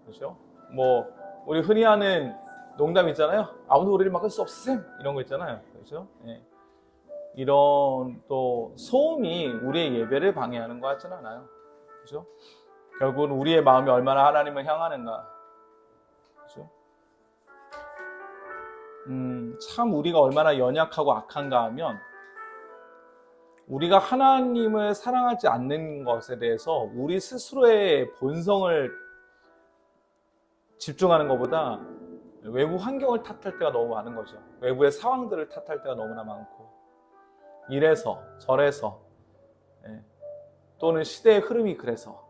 그렇죠? 뭐 우리 흔히 하는 농담 있잖아요. 아무도 우리를 막을 수 없으셈 이런 거 있잖아요. 그렇죠? 예. 이런 또 소음이 우리의 예배를 방해하는 것 같지는 않아요. 그렇죠? 결국은 우리의 마음이 얼마나 하나님을 향하는가. 그렇죠? 참 우리가 얼마나 연약하고 악한가 하면 우리가 하나님을 사랑하지 않는 것에 대해서 우리 스스로의 본성을 집중하는 것보다 외부 환경을 탓할 때가 너무 많은 거죠. 외부의 상황들을 탓할 때가 너무나 많고 이래서 저래서 또는 시대의 흐름이 그래서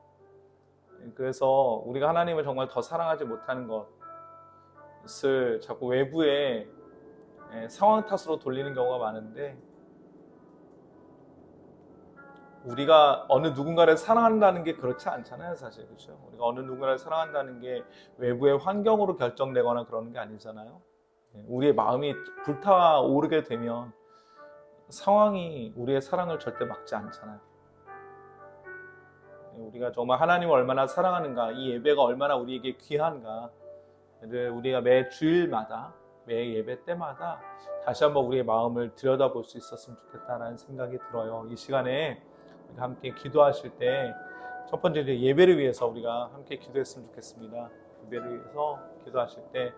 우리가 하나님을 정말 더 사랑하지 못하는 것을 자꾸 외부의 상황 탓으로 돌리는 경우가 많은데 우리가 어느 누군가를 사랑한다는 게 그렇지 않잖아요, 사실. 그렇죠? 우리가 어느 누군가를 사랑한다는 게 외부의 환경으로 결정되거나 그러는 게 아니잖아요. 우리의 마음이 불타오르게 되면 상황이 우리의 사랑을 절대 막지 않잖아요. 우리가 정말 하나님을 얼마나 사랑하는가, 이 예배가 얼마나 우리에게 귀한가를 우리가 매 주일마다, 매 예배 때마다 다시 한번 우리의 마음을 들여다볼 수 있었으면 좋겠다라는 생각이 들어요. 이 시간에 우리가 함께 기도하실 때 첫 번째 예배를 위해서 우리가 함께 기도했으면 좋겠습니다. 예배를 위해서 기도하실 때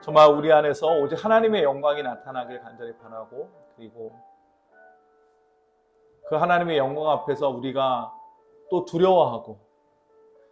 정말 우리 안에서 오직 하나님의 영광이 나타나길 간절히 바라고, 그리고 그 하나님의 영광 앞에서 우리가 또 두려워하고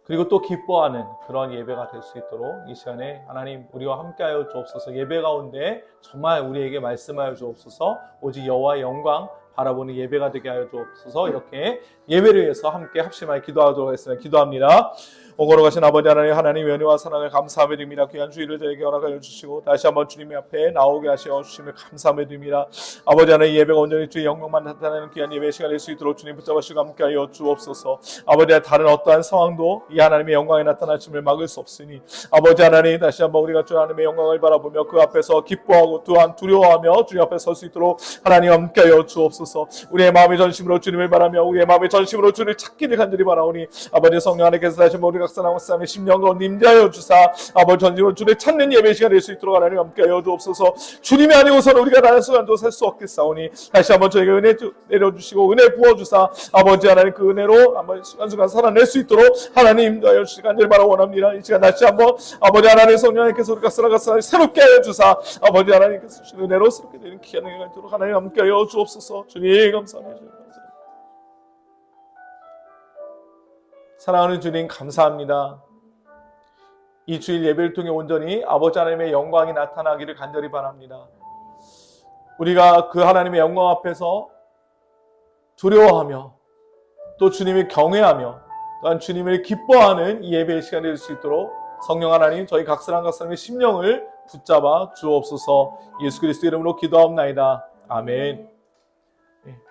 그리고 또 기뻐하는 그런 예배가 될 수 있도록 이 시간에 하나님 우리와 함께하여 주옵소서. 예배 가운데 정말 우리에게 말씀하여 주옵소서. 오직 여호와의 영광 바라보는 예배가 되게 하여 주옵소서. 이렇게 예배를 위해서 함께 합심하여 기도하도록 하겠습니다. 기도합니다. 오거로 가신 아버지 하나님 은혜와 사랑을 감사하며 드립니다. 귀한 주일을 저에게 허락하여 주시고 다시 한번 주님의 앞에 나오게 하시어 주심을 감사하며 드립니다. 아버지 하나님 예배가 온전히 주의 영광만 나타내는 귀한 예배 시간이 될 수 있도록 주님 붙잡으시고 함께하여 주옵소서. 아버지 다른 어떠한 상황도 이 하나님의 영광이 나타나심을 막을 수 없으니 아버지 하나님 다시 한번 우리가 주 하나님의 영광을 바라보며 그 앞에서 기뻐하고 또한 두려워하며 주님 앞에 설 수 있도록 하나님 함께하여 주옵소서. 우리의 마음의 전심으로 주님을 바라며 우리의 마음의 전심으로 주를 찾기를 간절히 바라오니 아버지 성령 안에서 다시 한번 우리가 각사나무 싸움의 심령과 임재하여 주사 아버지 전심으로 주를 찾는 예배 시간 될 수 있도록 하나님 함께하여 주옵소서. 주님이 아니고서는 우리가 나는 순간도 살 수 없겠사오니 다시 한번 저에게 은혜 내려주시고 은혜 부어주사 아버지 하나님 그 은혜로 한번 순간순간 살아낼 수 있도록 하나님 인도하여 주시기 간절히 바라 원합니다. 이 시간 다시 한번 아버지 하나님 성령 하나님께서 우리가 살아가서 새롭게 하여 주사 아버지 하나님께서 주신 은혜로 새롭게 되는 귀한 은혜가 있도록 하나님 함께하여 주옵소서. 주님 감사합니다. 사랑하는 주님 감사합니다. 이 주일 예배를 통해 온전히 아버지 하나님의 영광이 나타나기를 간절히 바랍니다. 우리가 그 하나님의 영광 앞에서 두려워하며 또 주님을 경외하며 또한 주님을 기뻐하는 이 예배의 시간이 될 수 있도록 성령 하나님 저희 각 사람의 심령을 붙잡아 주옵소서. 예수 그리스도 이름으로 기도하옵나이다. 아멘.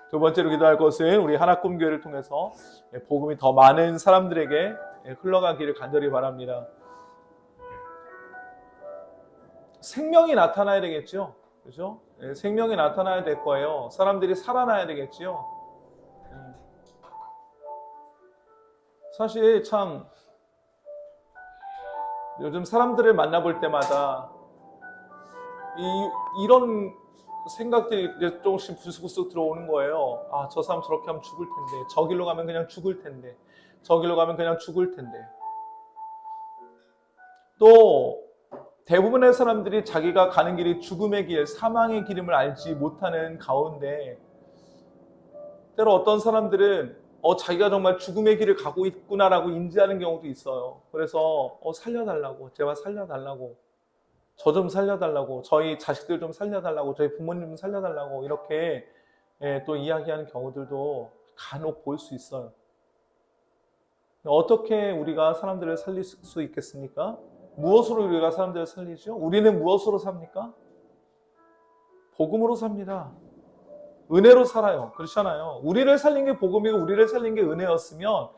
두 번째로 기도할 것은 우리 하나꿈교회를 통해서 복음이 더 많은 사람들에게 흘러가기를 간절히 바랍니다. 생명이 나타나야 되겠죠. 그죠? 생명이 나타나야 될 거예요. 사람들이 살아나야 되겠지요. 사실 참 요즘 사람들을 만나볼 때마다 이런 생각들이 이제 조금씩 부스부스 들어오는 거예요. 아, 저 사람 저렇게 하면 죽을 텐데, 저 길로 가면 그냥 죽을 텐데, 저 길로 가면 그냥 죽을 텐데. 또 대부분의 사람들이 자기가 가는 길이 죽음의 길, 사망의 길임을 알지 못하는 가운데 때로 어떤 사람들은 자기가 정말 죽음의 길을 가고 있구나라고 인지하는 경우도 있어요. 그래서 살려달라고, 제발 살려달라고, 저 좀 살려달라고, 저희 자식들 좀 살려달라고, 저희 부모님 좀 살려달라고 이렇게 또 이야기하는 경우들도 간혹 볼 수 있어요. 어떻게 우리가 사람들을 살릴 수 있겠습니까? 무엇으로 우리가 사람들을 살리죠? 우리는 무엇으로 삽니까? 복음으로 삽니다. 은혜로 살아요. 그렇잖아요. 우리를 살린 게 복음이고 우리를 살린 게 은혜였으면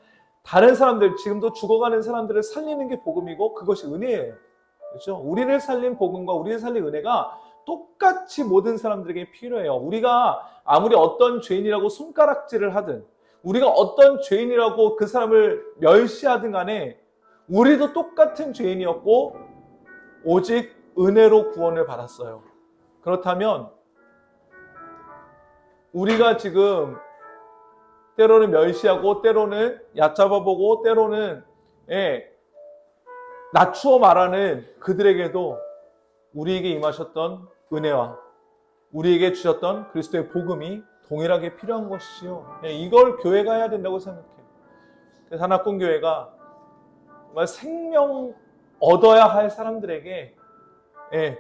다른 사람들, 지금도 죽어가는 사람들을 살리는 게 복음이고 그것이 은혜예요. 그렇죠? 우리를 살린 복음과 우리를 살린 은혜가 똑같이 모든 사람들에게 필요해요. 우리가 아무리 어떤 죄인이라고 손가락질을 하든 우리가 어떤 죄인이라고 그 사람을 멸시하든 간에 우리도 똑같은 죄인이었고 오직 은혜로 구원을 받았어요. 그렇다면 우리가 지금 때로는 멸시하고 때로는 얕잡아보고 때로는 낮추어 말하는 그들에게도 우리에게 임하셨던 은혜와 우리에게 주셨던 그리스도의 복음이 동일하게 필요한 것이지요. 이걸 교회가 해야 된다고 생각해요. 그래서 하나꿈교회가 정말 생명 얻어야 할 사람들에게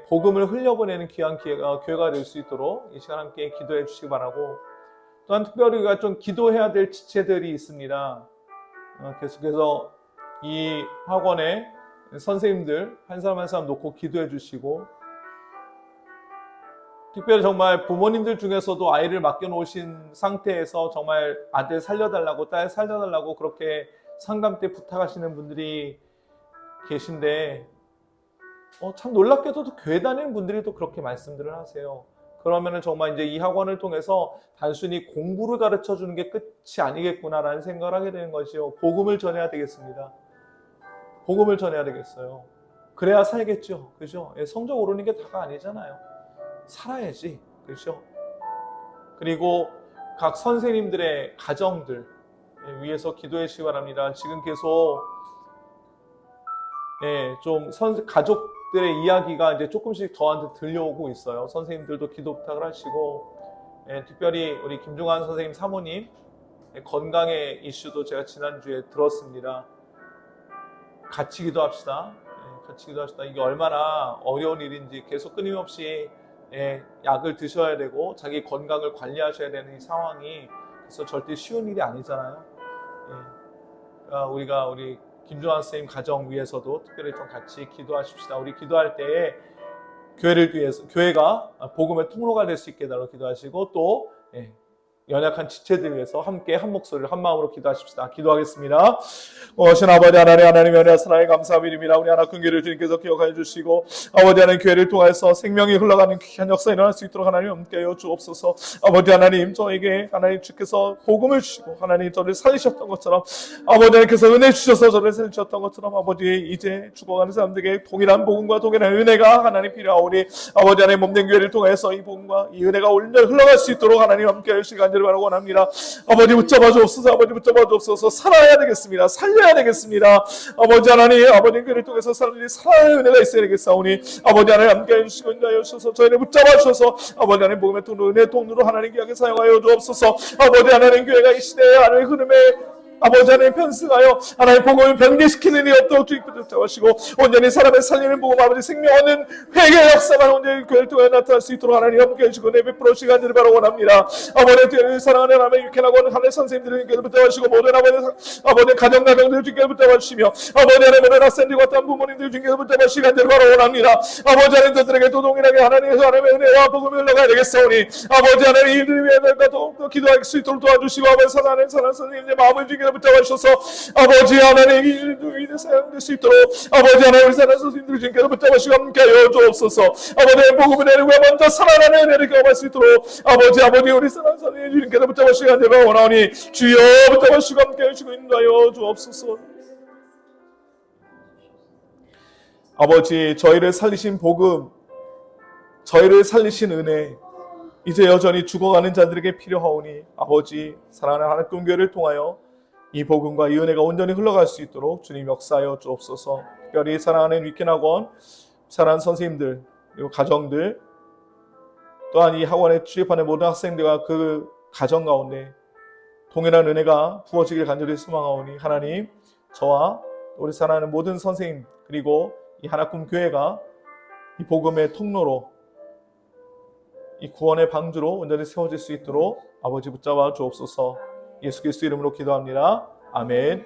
복음을 흘려보내는 귀한 교회가 될 수 있도록 이 시간 함께 기도해 주시기 바라고, 또한 특별히 우리가 좀 기도해야 될 지체들이 있습니다. 계속해서 이 학원에 선생님들 한 사람 한 사람 놓고 기도해 주시고, 특별히 정말 부모님들 중에서도 아이를 맡겨놓으신 상태에서 정말 아들 살려달라고 딸 살려달라고 그렇게 상담 때 부탁하시는 분들이 계신데 참 놀랍게도 교회 다니는 분들이 또 그렇게 말씀들을 하세요. 그러면은 정말 이제 이 학원을 통해서 단순히 공부를 가르쳐 주는 게 끝이 아니겠구나라는 생각을 하게 되는 것이요. 복음을 전해야 되겠습니다. 복음을 전해야 되겠어요. 그래야 살겠죠. 그죠? 성적 오르는 게 다가 아니잖아요. 살아야지. 그죠? 그리고 각 선생님들의 가정들 위해서 기도해 주시기 바랍니다. 지금 계속 좀 가족들의 이야기가 이제 조금씩 저한테 들려오고 있어요. 선생님들도 기도 부탁을 하시고, 특별히 우리 김종환 선생님 사모님 건강의 이슈도 제가 지난주에 들었습니다. 같이 기도합시다. 같이 기도합시다. 이게 얼마나 어려운 일인지 계속 끊임없이 약을 드셔야 되고 자기 건강을 관리하셔야 되는 이 상황이 그래서 절대 쉬운 일이 아니잖아요. 우리가 우리 김종환 선생님 가정 위해서도 특별히 좀 같이 기도하십시다. 우리 기도할 때에 교회를 위해서, 교회가 복음의 통로가 될 수 있게 달라고 기도하시고, 또 연약한 지체들 위해서 함께 한 목소리를 한 마음으로 기도하십시다. 기도하겠습니다. 신 아버지 하나님, 하나님의 은혜와 사랑에 감사드립니다. 우리 하나꿈교회를 주님께서 기억하여 주시고 아버지 하나님 교회를 통해서 생명이 흘러가는 귀한 역사 일어날 수 있도록 하나님 함께하여 주옵소서. 아버지 하나님, 저에게 하나님 주께서 복음을 주시고 하나님 저를 살리셨던 것처럼 아버지 하나님께서 은혜 주셔서 저를 살리셨던 것처럼 아버지 이제 죽어가는 사람들에게 동일한 복음과 동일한 은혜가 하나님 필요하오니 아버지 하나님 몸된 교회를 통해서 이 복음과 이 은혜가 온전히 흘러갈 수 있도록 하나님 함께하여 시간 바라고 원합니다. 아버지 붙잡아 주옵소서. 아버지 붙잡아 주옵소서. 살아야 되겠습니다. 살려야 되겠습니다. 아버지 하나님, 아버지 교회를 통해서 사람들이 살아야 은혜가 있어야 되겠사오니 아버지 하나님 함께해 주시고 인도하여 주셔서 저희를 붙잡아 주셔서 아버지 하나님 복음의 통로, 은혜의 통로로 하나님 귀하게 사용하여 주옵소서. 아버지 하나님 교회가 이 시대의 하나님 흐름에 아버지 하나님 편승하여 하나님 복음을 변개시키는 일이 없도록 주님께서 붙잡으시고 온전히 사람의 살리는 복음, 아버지 생명하는 회개의 역사만 온전히 교회를 통해 나타날 수 있도록 하나님 함께해 주시고 내 베풀어 시간들을 바라 원합니다. 아버지 교회를 사랑하는 하나님의 육회나고 하나님 선생님들을 주님께서 붙잡으시고 모든 아버지 가정들을 주님께서 붙잡아주시며 아버지 하나님 은혜나 샌디와 같은 부모님들 주님께서 붙잡아 시간들을 바라 원합니다. 아버지 하나님 저들에게도 동일하게 하나님의 은혜와 복음이 흘러가야 되겠사오니 아버지 하나님 이들을 위해 내가 더욱더 기도할 수 있도록 도와주시고 아버지 사랑하는 선생님의 마음을 주님께서 붙잡아주셔서 아버지 하나님 이들을 사용될 수 있도록 아버지 하나님 우리 사랑하는 선생님들 주님께서 붙잡아주시고 함께하여 주옵소서. 아버지 복음을 내리고 먼저 살아나는 은혜를 경험할 수 있도록 아버지 우리 사랑하는 선생님 주님께서 붙잡아주시고 함께하여 원하오니 주여 붙잡아주시고 함께하여 주시고 인도하여 주옵소서. 아버지 저희를 살리신 복음, 저희를 살리신 은혜 이제 여전히 죽어가는 자들에게 필요하오니 아버지 사랑하는 하나님교회를 통하여 이 복음과 이 은혜가 온전히 흘러갈 수 있도록 주님 역사하여 주옵소서. 특별히 사랑하는 위켄학원 사랑하는 선생님들 그리고 가정들 또한 이 학원에 출입하는 모든 학생들과 그 가정 가운데 동일한 은혜가 부어지길 간절히 소망하오니 하나님 저와 우리 사랑하는 모든 선생님 그리고 이 하나꿈 교회가 이 복음의 통로로 이 구원의 방주로 온전히 세워질 수 있도록 아버지 붙잡아 주옵소서. 예수 그리스도 이름으로 기도합니다. 아멘.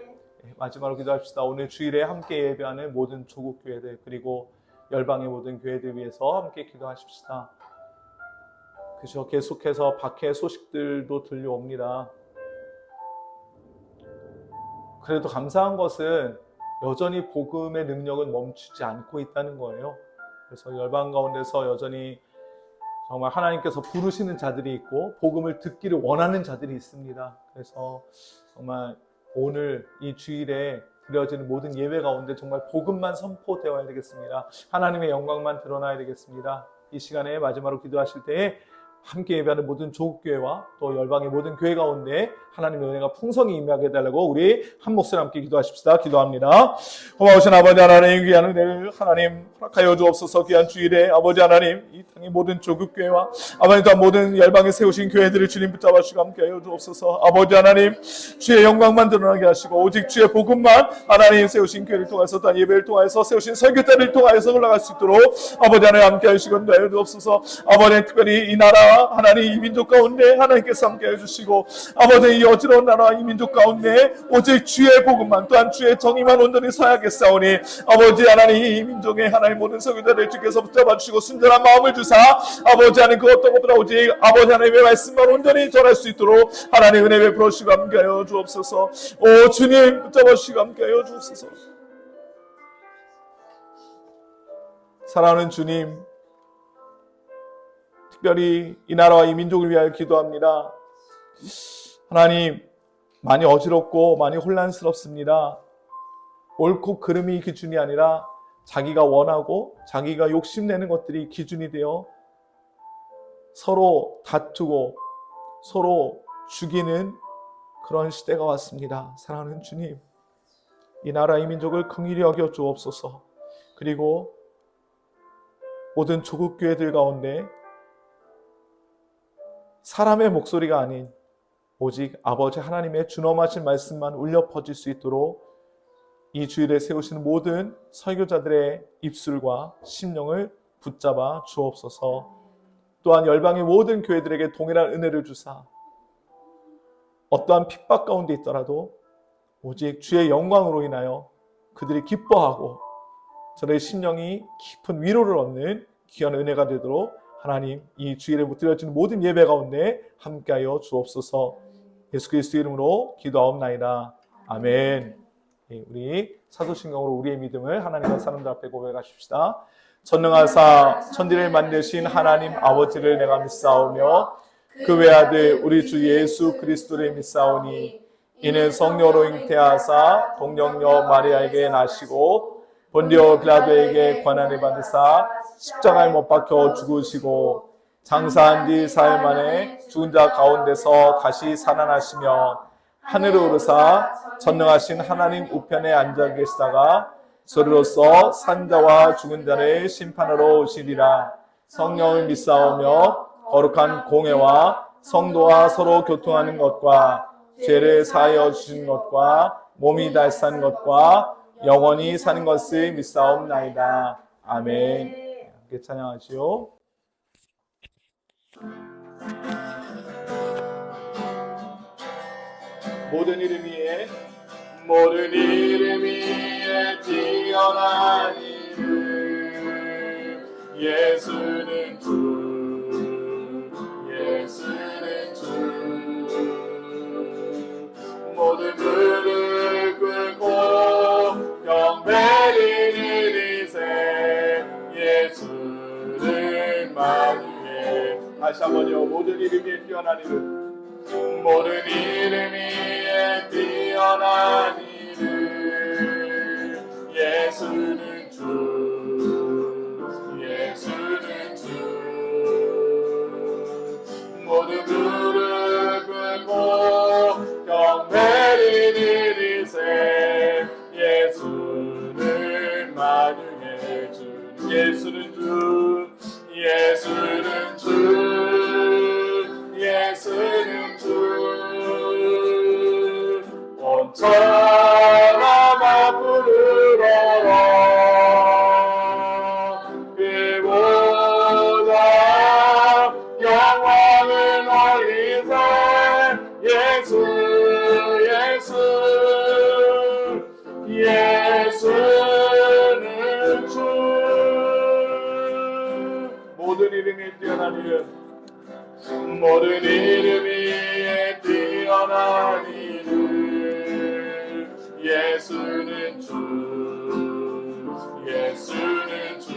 마지막으로 기도합시다. 오늘 주일에 함께 예배하는 모든 조국 교회들 그리고 열방의 모든 교회들 위해서 함께 기도하십시다. 그죠? 계속해서 박해 소식들도 들려옵니다. 그래도 감사한 것은 여전히 복음의 능력은 멈추지 않고 있다는 거예요. 그래서 열방 가운데서 여전히 정말 하나님께서 부르시는 자들이 있고 복음을 듣기를 원하는 자들이 있습니다. 그래서 정말 오늘 이 주일에 드려지는 모든 예배 가운데 정말 복음만 선포되어야 되겠습니다. 하나님의 영광만 드러나야 되겠습니다. 이 시간에 마지막으로 기도하실 때에 함께 예배하는 모든 조국교회와 또 열방의 모든 교회 가운데 하나님의 은혜가 풍성히 임하게 해달라고 우리 한 목소리 함께 기도하십시다. 기도합니다. 고마우신 아버지 하나님, 귀한 은혜를 하나님 허락하여 주옵소서. 귀한 주일에 아버지 하나님, 이 땅의 모든 조국교회와 아버지 또한 모든 열방에 세우신 교회들을 주님 붙잡아 주시고 함께하여 주옵소서. 아버지 하나님, 주의 영광만 드러나게 하시고 오직 주의 복음만 하나님 세우신 교회를 통해서 또한 예배를 통해서 세우신 설교자를 통해서 올라갈 수 있도록 아버지 하나님 함께하여 주시고 인도하여 주옵소서. 아버지 특별히 이 나라 하나님 이 민족 가운데 하나님께서 함께해 주시고 아버지 이 어지러운 나라 이 민족 가운데 오직 주의 복음만 또한 주의 정의만 온전히 서야겠사오니 아버지 하나님 이 민족의 하나님 모든 설교자들 주께서 붙잡아 주시고 순전한 마음을 주사 아버지 하나님 그 어떤 것보다 오직 아버지 하나님의 말씀만 온전히 전할 수 있도록 하나님 은혜 베풀어 주시고 함께하여 주옵소서. 오 주님 붙잡아 주시고 함께하여 주옵소서. 사랑하는 주님, 특별히 이 나라와 이 민족을 위하여 기도합니다. 하나님, 많이 어지럽고 많이 혼란스럽습니다. 옳고 그름이 기준이 아니라 자기가 원하고 자기가 욕심내는 것들이 기준이 되어 서로 다투고 서로 죽이는 그런 시대가 왔습니다. 사랑하는 주님, 이 나라 이 민족을 긍휼히 여겨 주옵소서. 그리고 모든 조국 교회들 가운데 사람의 목소리가 아닌 오직 아버지 하나님의 준엄하신 말씀만 울려 퍼질 수 있도록 이 주일에 세우시는 모든 설교자들의 입술과 심령을 붙잡아 주옵소서. 또한 열방의 모든 교회들에게 동일한 은혜를 주사 어떠한 핍박 가운데 있더라도 오직 주의 영광으로 인하여 그들이 기뻐하고 저들의 심령이 깊은 위로를 얻는 귀한 은혜가 되도록 하나님 이 주일에 드려지는 모든 예배 가운데 함께하여 주옵소서. 예수 그리스도의 이름으로 기도하옵나이다. 아멘. 우리 사도신경으로 우리의 믿음을 하나님과 사람들 앞에 고백하십시다. 전능하사 천지를 만드신 하나님 아버지를 내가 믿사오며 그 외아들 우리 주 예수 그리스도를 믿사오니 이는 성령으로 잉태하사 동정녀 마리아에게 나시고 본디오 빌라도에게 고난을 받으사 십자가에 못 박혀 죽으시고 장사한 뒤 사흘 만에 죽은 자 가운데서 다시 살아나시며 하늘을 오르사 전능하신 하나님 우편에 앉아 계시다가 저리로서 산자와 죽은 자를 심판하러 오시리라. 성령을 믿사오며 거룩한 공회와 성도와 서로 교통하는 것과 죄를 사하여 주신 것과 몸이 다시 사는 것과 영원히 사는 것을 믿사옵나이다. 아멘. 함께 찬양하시오. 모든 이름 위에 뛰어난 이름 예수는 주 예수는 주 모든 무릎 꿇고 경배를 드리세 예수를 만유해. 다시 한번요. 모든 이름 위에 뛰어난 이름 모든 이름 위에 뛰어난 이름 예수는 주 예수는 주 모든 무릎 꿇고 경배를 드리세 예수를 만유해 주는 예수는 주 예수는 주 예수는 주 온 천하가 부르러라 그보다 영광을 올리세 예수 예수 예수는 주 모든 이름이 뛰어난 이름 모든 이름 위에 뛰어난 이름 예수는 주 예수는 주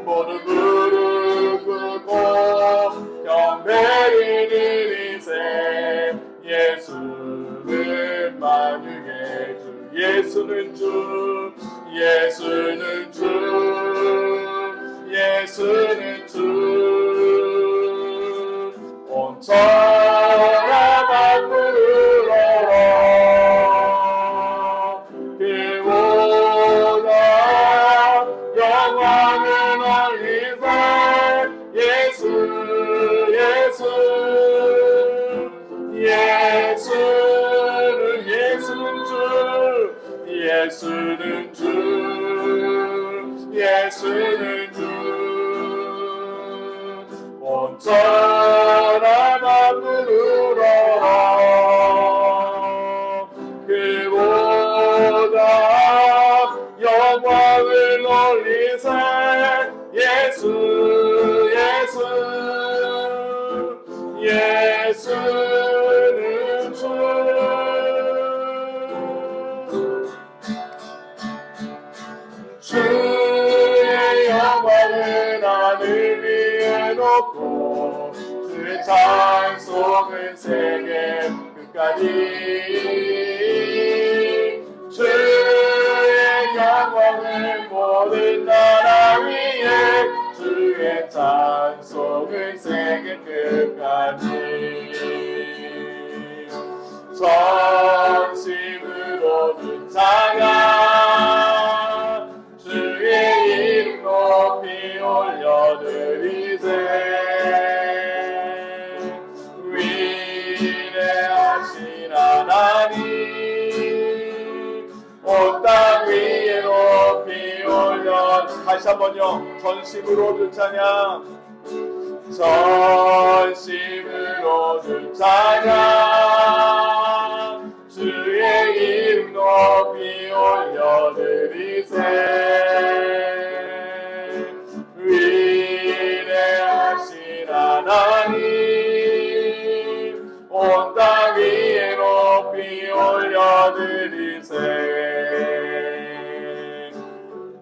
모든 무릎 꿇고 경배를 드리세 예수는 만유의 주, 예수는 주, 예수는 주, 예수는 주. 온 천하만 부르러라. 그보다 영광을 올리세. 예수, 예수, 예수는 주, 예수는 주, 예수는 주. 온 천하만 부르러라. 그보다 영광을 올리세. 예수, 예수, 예수는 주. 주의 영광을 하늘 위에 놓고 주의 찬송을 세계 끝까지. 주의 영광을 모든 나라 위에 주의 찬송을 세계 끝까지. 전심으로는 찬양 주의 이름 높이 올려드리세. 위대하신 하나님 온 땅 위에 높이 올려. 다시 한번요. 전심으로는 찬양, 전심으로는 찬양 주의 이름 높이 올려드리세. 위대하신 하나님 온 땅 위에 높이 올려드리세.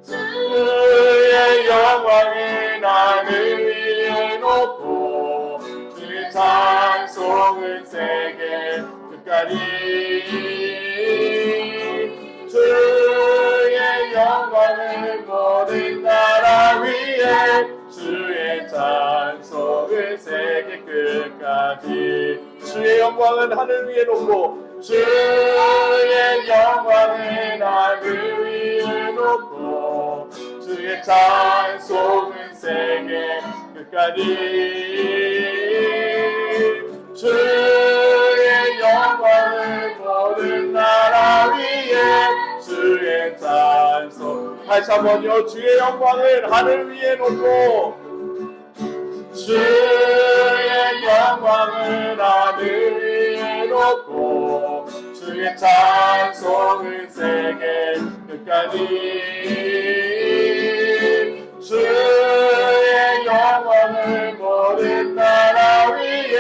주의 영광을 하늘 위에 놓고 주의 찬송을 세계 끝까지. 주의 영광을 모든 나라 위에 주의 찬송을 세계 끝까지. 주의 영광은 하늘 위에 놓고 주의 영광은 하늘 위에 놓고 주의 찬송은 세계 끝까지. 주의 영광을 모든 나라 위에 주의 찬송. 다시 한번요. 주의 영광을 하늘 위에 놓고 주의 영광을 하늘 위에 놓고 주의 찬송을 세계 끝까지. 주의 영광을 모든 나라 위에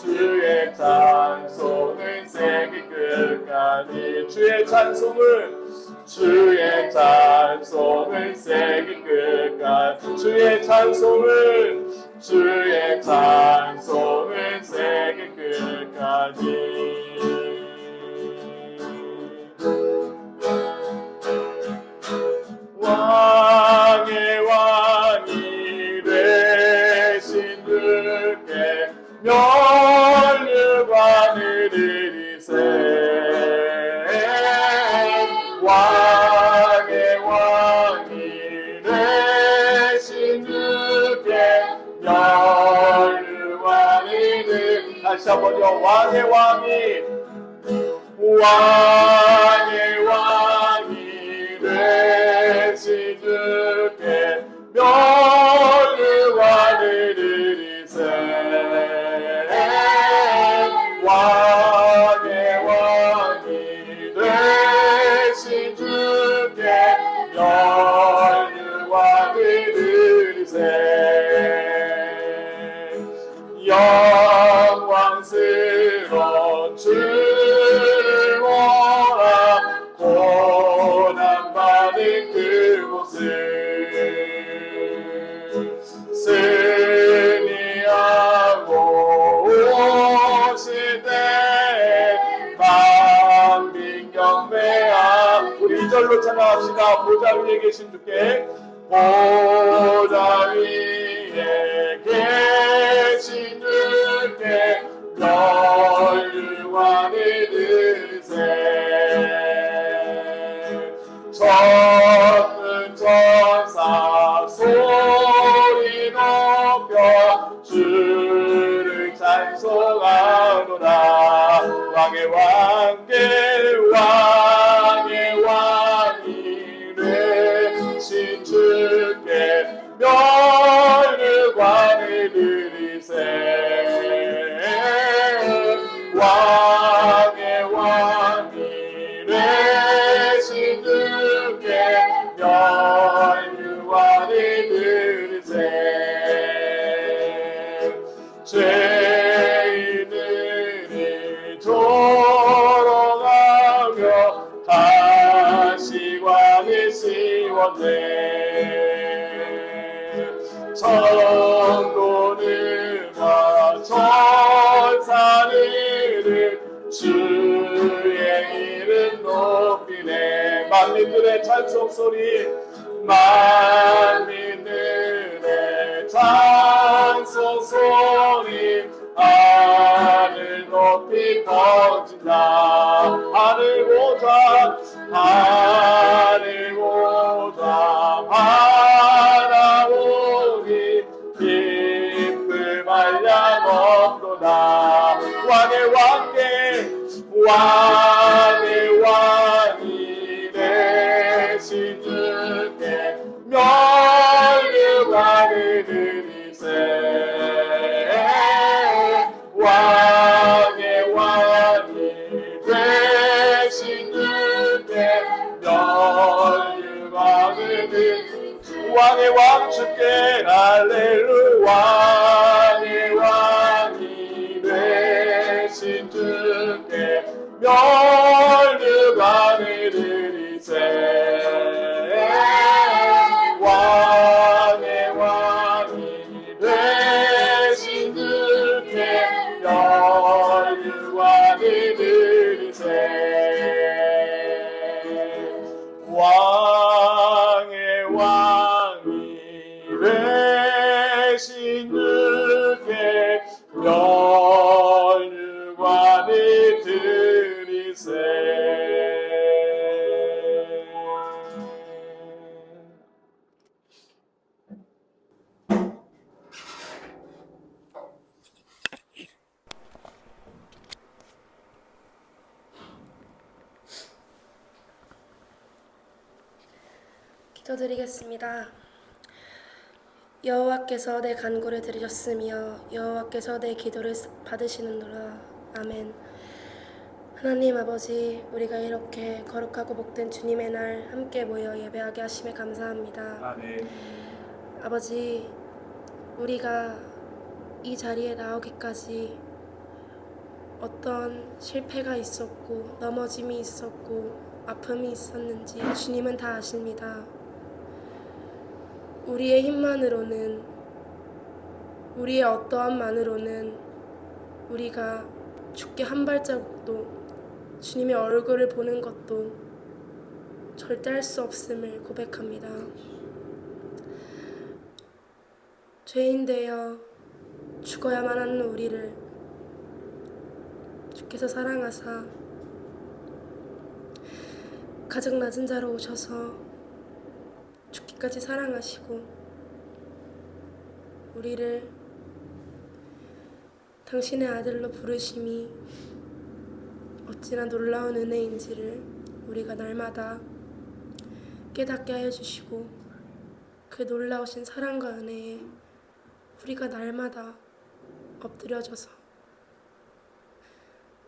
주의 찬송을 세계 끝까지. 주의 찬송을 세계 끝까지. 주의 찬송을 세계 끝까지. 왕의 왕이 되신 주께 면류관을 드리세. 왕의 왕이 되신 주께 면류관을 드리세. 다시 한번요. 왕의 왕이 되신 주께 면류관을 드리세. 왕의 왕이 되신 주께 면류관을 드리세. 영광스러운 주를 보라. 고난받은 그곳을 승리하고 오실 때 말로 찬양합시다. 보좌 위에 계신 주께, 보좌 위에 계신 주께 영광을 드리세. 천은 천사 소리 높여 주를 찬송하노라. 왕의 왕께 왕의 왕이 되신 주께 멸관을 드리세. 왕의 왕이 되신 주께 멸관을 드리세. 죄인들이 조롱하며 가시관을 씌웠네. 천군과 천사들을 주의 이름 높이네. 만민들의 찬송소리, 만민들의 찬송소리 하늘 높이 퍼진다. 하늘 보자 하늘 보자 바라보니 기쁨 한량 없도다. 왕의 왕께 왕의 왕이 되신 주께 멸관을 드리세. 왕의 왕이 되신 주께 멸관을 드리세. 왕의 왕 주께 할렐루야. 왕의 왕이 되신 주께 멸관을 드리세. 왕의 왕이 되신 주께 멸관을 드리세. 왕의 왕이 되신 주께 멸관을 드리세. 기도드리겠습니다. 여호와께서 내 간구를 들으셨으며 여호와께서 내 기도를 받으시는도다. 아멘. 하나님 아버지, 우리가 이렇게 거룩하고 복된 주님의 날 함께 모여 예배하게 하심에 감사합니다. 아멘. 아버지, 우리가 이 자리에 나오기까지 어떤 실패가 있었고 넘어짐이 있었고 아픔이 있었는지 주님은 다 아십니다. 우리의 힘만으로는, 우리의 어떠함만으로는 우리가 죽게 한 발자국도, 주님의 얼굴을 보는 것도 절대 할 수 없음을 고백합니다. 죄인 되어 죽어야만 하는 우리를 주께서 사랑하사 가장 낮은 자로 오셔서 죽기까지 사랑하시고 우리를 당신의 아들로 부르심이 어찌나 놀라운 은혜인지를 우리가 날마다 깨닫게 하여 주시고, 그 놀라우신 사랑과 은혜에 우리가 날마다 엎드려져서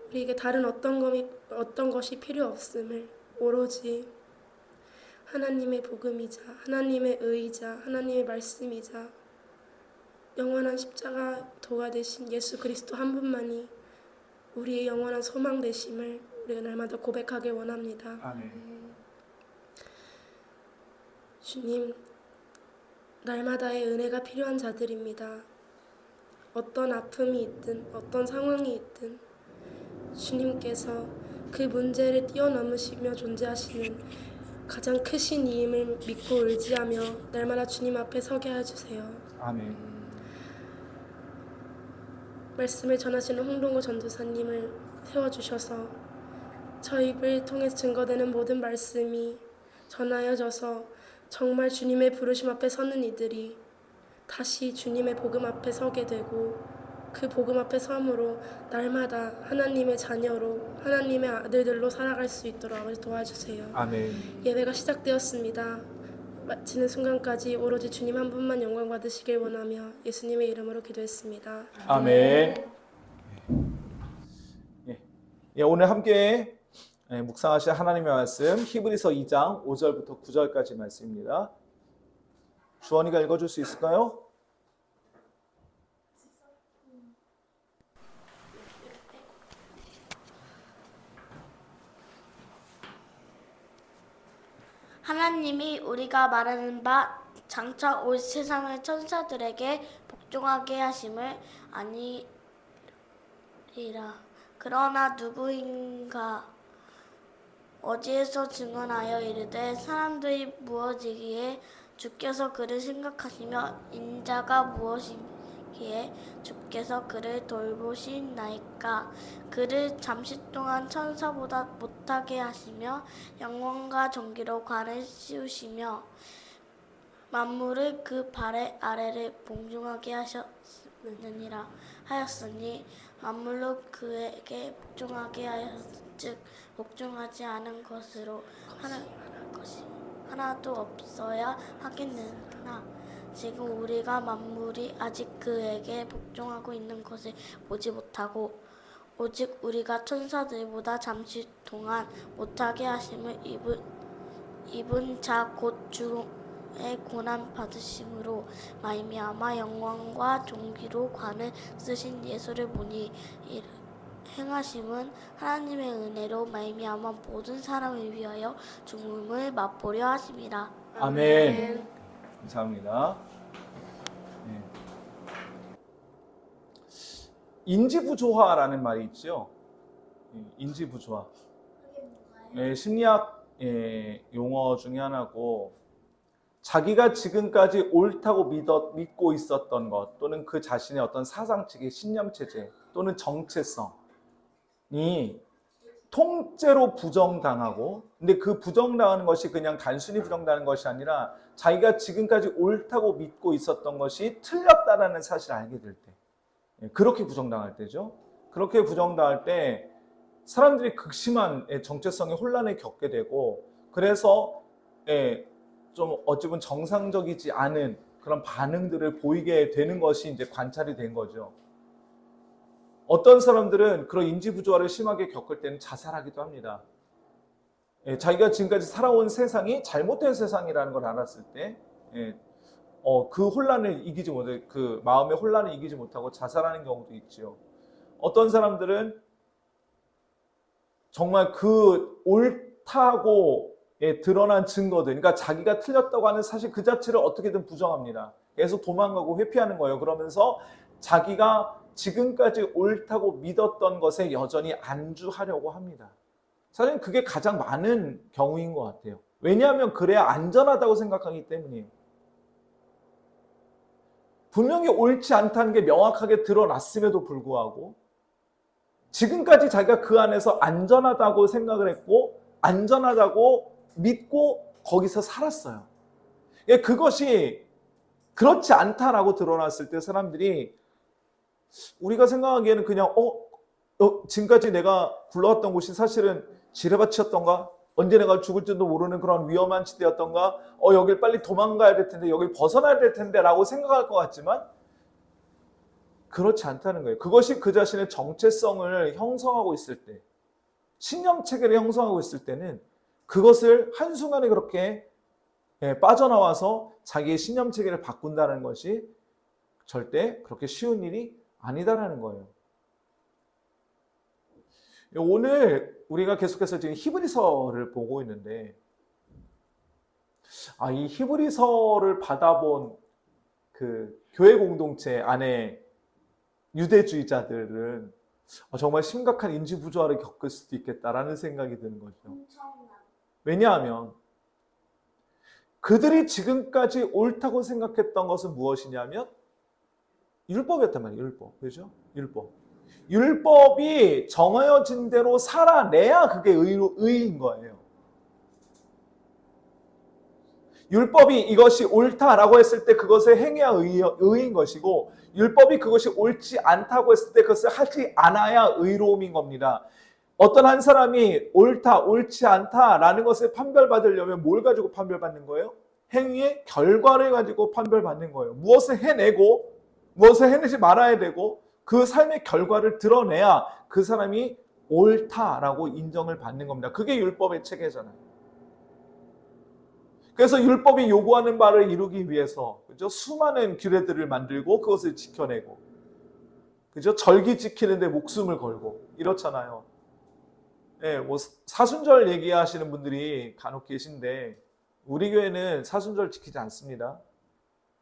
우리에게 다른 어떤 것이 필요 없음을, 오로지 하나님의 복음이자 하나님의 의이자 하나님의 말씀이자 영원한 십자가 도가 되신 예수 그리스도 한 분만이 우리의 영원한 소망 되심을 우리가 날마다 고백하길 원합니다. 아멘. 주님, 날마다의 은혜가 필요한 자들입니다. 어떤 아픔이 있든 어떤 상황이 있든 주님께서 그 문제를 뛰어넘으시며 존재하시는 가장 크신 이임을 믿고 의지하며 날마다 주님 앞에 서게 해주세요. 아멘. 말씀을 전하시는 홍동호 전도사님을 세워주셔서 저 입을 통해 증거되는 모든 말씀이 전하여져서 정말 주님의 부르심 앞에 서는 이들이 다시 주님의 복음 앞에 서게 되고 그 복음 앞에 섬으로 날마다 하나님의 자녀로 하나님의 아들들로 살아갈 수 있도록 아버지 도와주세요. 아멘. 예배가 시작되었습니다. 마치는 순간까지 오로지 주님 한 분만 영광 받으시길 원하며 예수님의 이름으로 기도했습니다. 아멘. 예, 오늘 함께 묵상하실 하나님의 말씀 히브리서 2장 5절부터 9절까지 말씀입니다. 주원이가 읽어줄 수 있을까요? 하나님이 우리가 말하는 바 장차 올 세상의 천사들에게 복종하게 하심을 아니리라. 그러나 누구인가 어디에서 증언하여 이르되 사람들이 무엇이기에 주께서 그를 생각하시며 인자가 무엇이기에 주께서 그를 돌보시나이까. 그를 잠시 동안 천사보다 못하게 하시며 영광과 존귀로 관을 씌우시며 만물을 그 발 아래를 봉중하게 하였으니 만물로 그에게 복종하게 하였즉 복종하지 않은 것으로 하나도 없어야 하겠느나 지금 우리가 만물이 아직 그에게 복종하고 있는 것을 보지 못하고 오직 우리가 천사들보다 잠시 동안 못하게 하심을 입은 자 곧 주의 고난 받으심으로 말미암아 영광과 존귀로 관을 쓰신 예수를 보니 행하심은 하나님의 은혜로 말미암아 모든 사람을 위하여 죽음을 맛보려 하심이라. 아멘. 감사합니다. 네. 인지부조화라는 말이 있죠. 인지부조화. 심리학 용어 중에 하나고 자기가 지금까지 옳다고 믿고 있었던 것 또는 그 자신의 어떤 사상체계, 신념체제 또는 정체성이 통째로 부정당하고 근데 그 부정당하는 것이 그냥 단순히 부정당하는 것이 아니라 자기가 지금까지 옳다고 믿고 있었던 것이 틀렸다라는 사실을 알게 될 때 그렇게 부정당할 때죠. 그렇게 부정당할 때 사람들이 극심한 정체성의 혼란을 겪게 되고 그래서 좀 어찌 보면 정상적이지 않은 그런 반응들을 보이게 되는 것이 이제 관찰이 된 거죠. 어떤 사람들은 그런 인지부조화를 심하게 겪을 때는 자살하기도 합니다. 자기가 지금까지 살아온 세상이 잘못된 세상이라는 걸 알았을 때 그 혼란을 이기지 못해 그 마음의 혼란을 이기지 못하고 자살하는 경우도 있죠. 어떤 사람들은 정말 그 옳다고 드러난 증거들, 그러니까 자기가 틀렸다고 하는 사실 그 자체를 어떻게든 부정합니다. 계속 도망가고 회피하는 거예요. 그러면서 자기가 지금까지 옳다고 믿었던 것에 여전히 안주하려고 합니다. 사실 그게 가장 많은 경우인 것 같아요. 왜냐하면 그래야 안전하다고 생각하기 때문이에요. 분명히 옳지 않다는 게 명확하게 드러났음에도 불구하고 지금까지 자기가 그 안에서 안전하다고 생각을 했고 안전하다고 믿고 거기서 살았어요. 그것이 그렇지 않다라고 드러났을 때 사람들이 우리가 생각하기에는 그냥 지금까지 내가 굴러왔던 곳이 사실은 지뢰밭이었던가? 언제 내가 죽을지도 모르는 그런 위험한 지대였던가? 여길 빨리 도망가야 될 텐데 여길 벗어나야 될 텐데 라고 생각할 것 같지만 그렇지 않다는 거예요. 그것이 그 자신의 정체성을 형성하고 있을 때 신념체계를 형성하고 있을 때는 그것을 한순간에 그렇게 빠져나와서 자기의 신념체계를 바꾼다는 것이 절대 그렇게 쉬운 일이 아니다라는 거예요. 오늘 우리가 계속해서 지금 히브리서를 보고 있는데 이 히브리서를 받아본 그 교회 공동체 안에 유대주의자들은 정말 심각한 인지부조화를 겪을 수도 있겠다라는 생각이 드는 거죠. 왜냐하면 그들이 지금까지 옳다고 생각했던 것은 무엇이냐면 율법이었단 말이에요. 율법. 그죠? 율법. 율법이 정해진 대로 살아내야 그게 의인 거예요. 율법이 이것이 옳다라고 했을 때 그것을 행해야 의인 것이고, 율법이 그것이 옳지 않다고 했을 때 그것을 하지 않아야 의로움인 겁니다. 어떤 한 사람이 옳다, 옳지 않다라는 것을 판별받으려면 뭘 가지고 판별받는 거예요? 행위의 결과를 가지고 판별받는 거예요. 무엇을 해내고 무엇을 해내지 말아야 되고 그 삶의 결과를 드러내야 그 사람이 옳다라고 인정을 받는 겁니다. 그게 율법의 체계잖아요. 그래서 율법이 요구하는 바를 이루기 위해서, 그죠? 수많은 규례들을 만들고 그것을 지켜내고, 그죠? 절기 지키는데 목숨을 걸고 이렇잖아요. 예, 뭐 사순절 얘기하시는 분들이 간혹 계신데 우리 교회는 사순절 지키지 않습니다.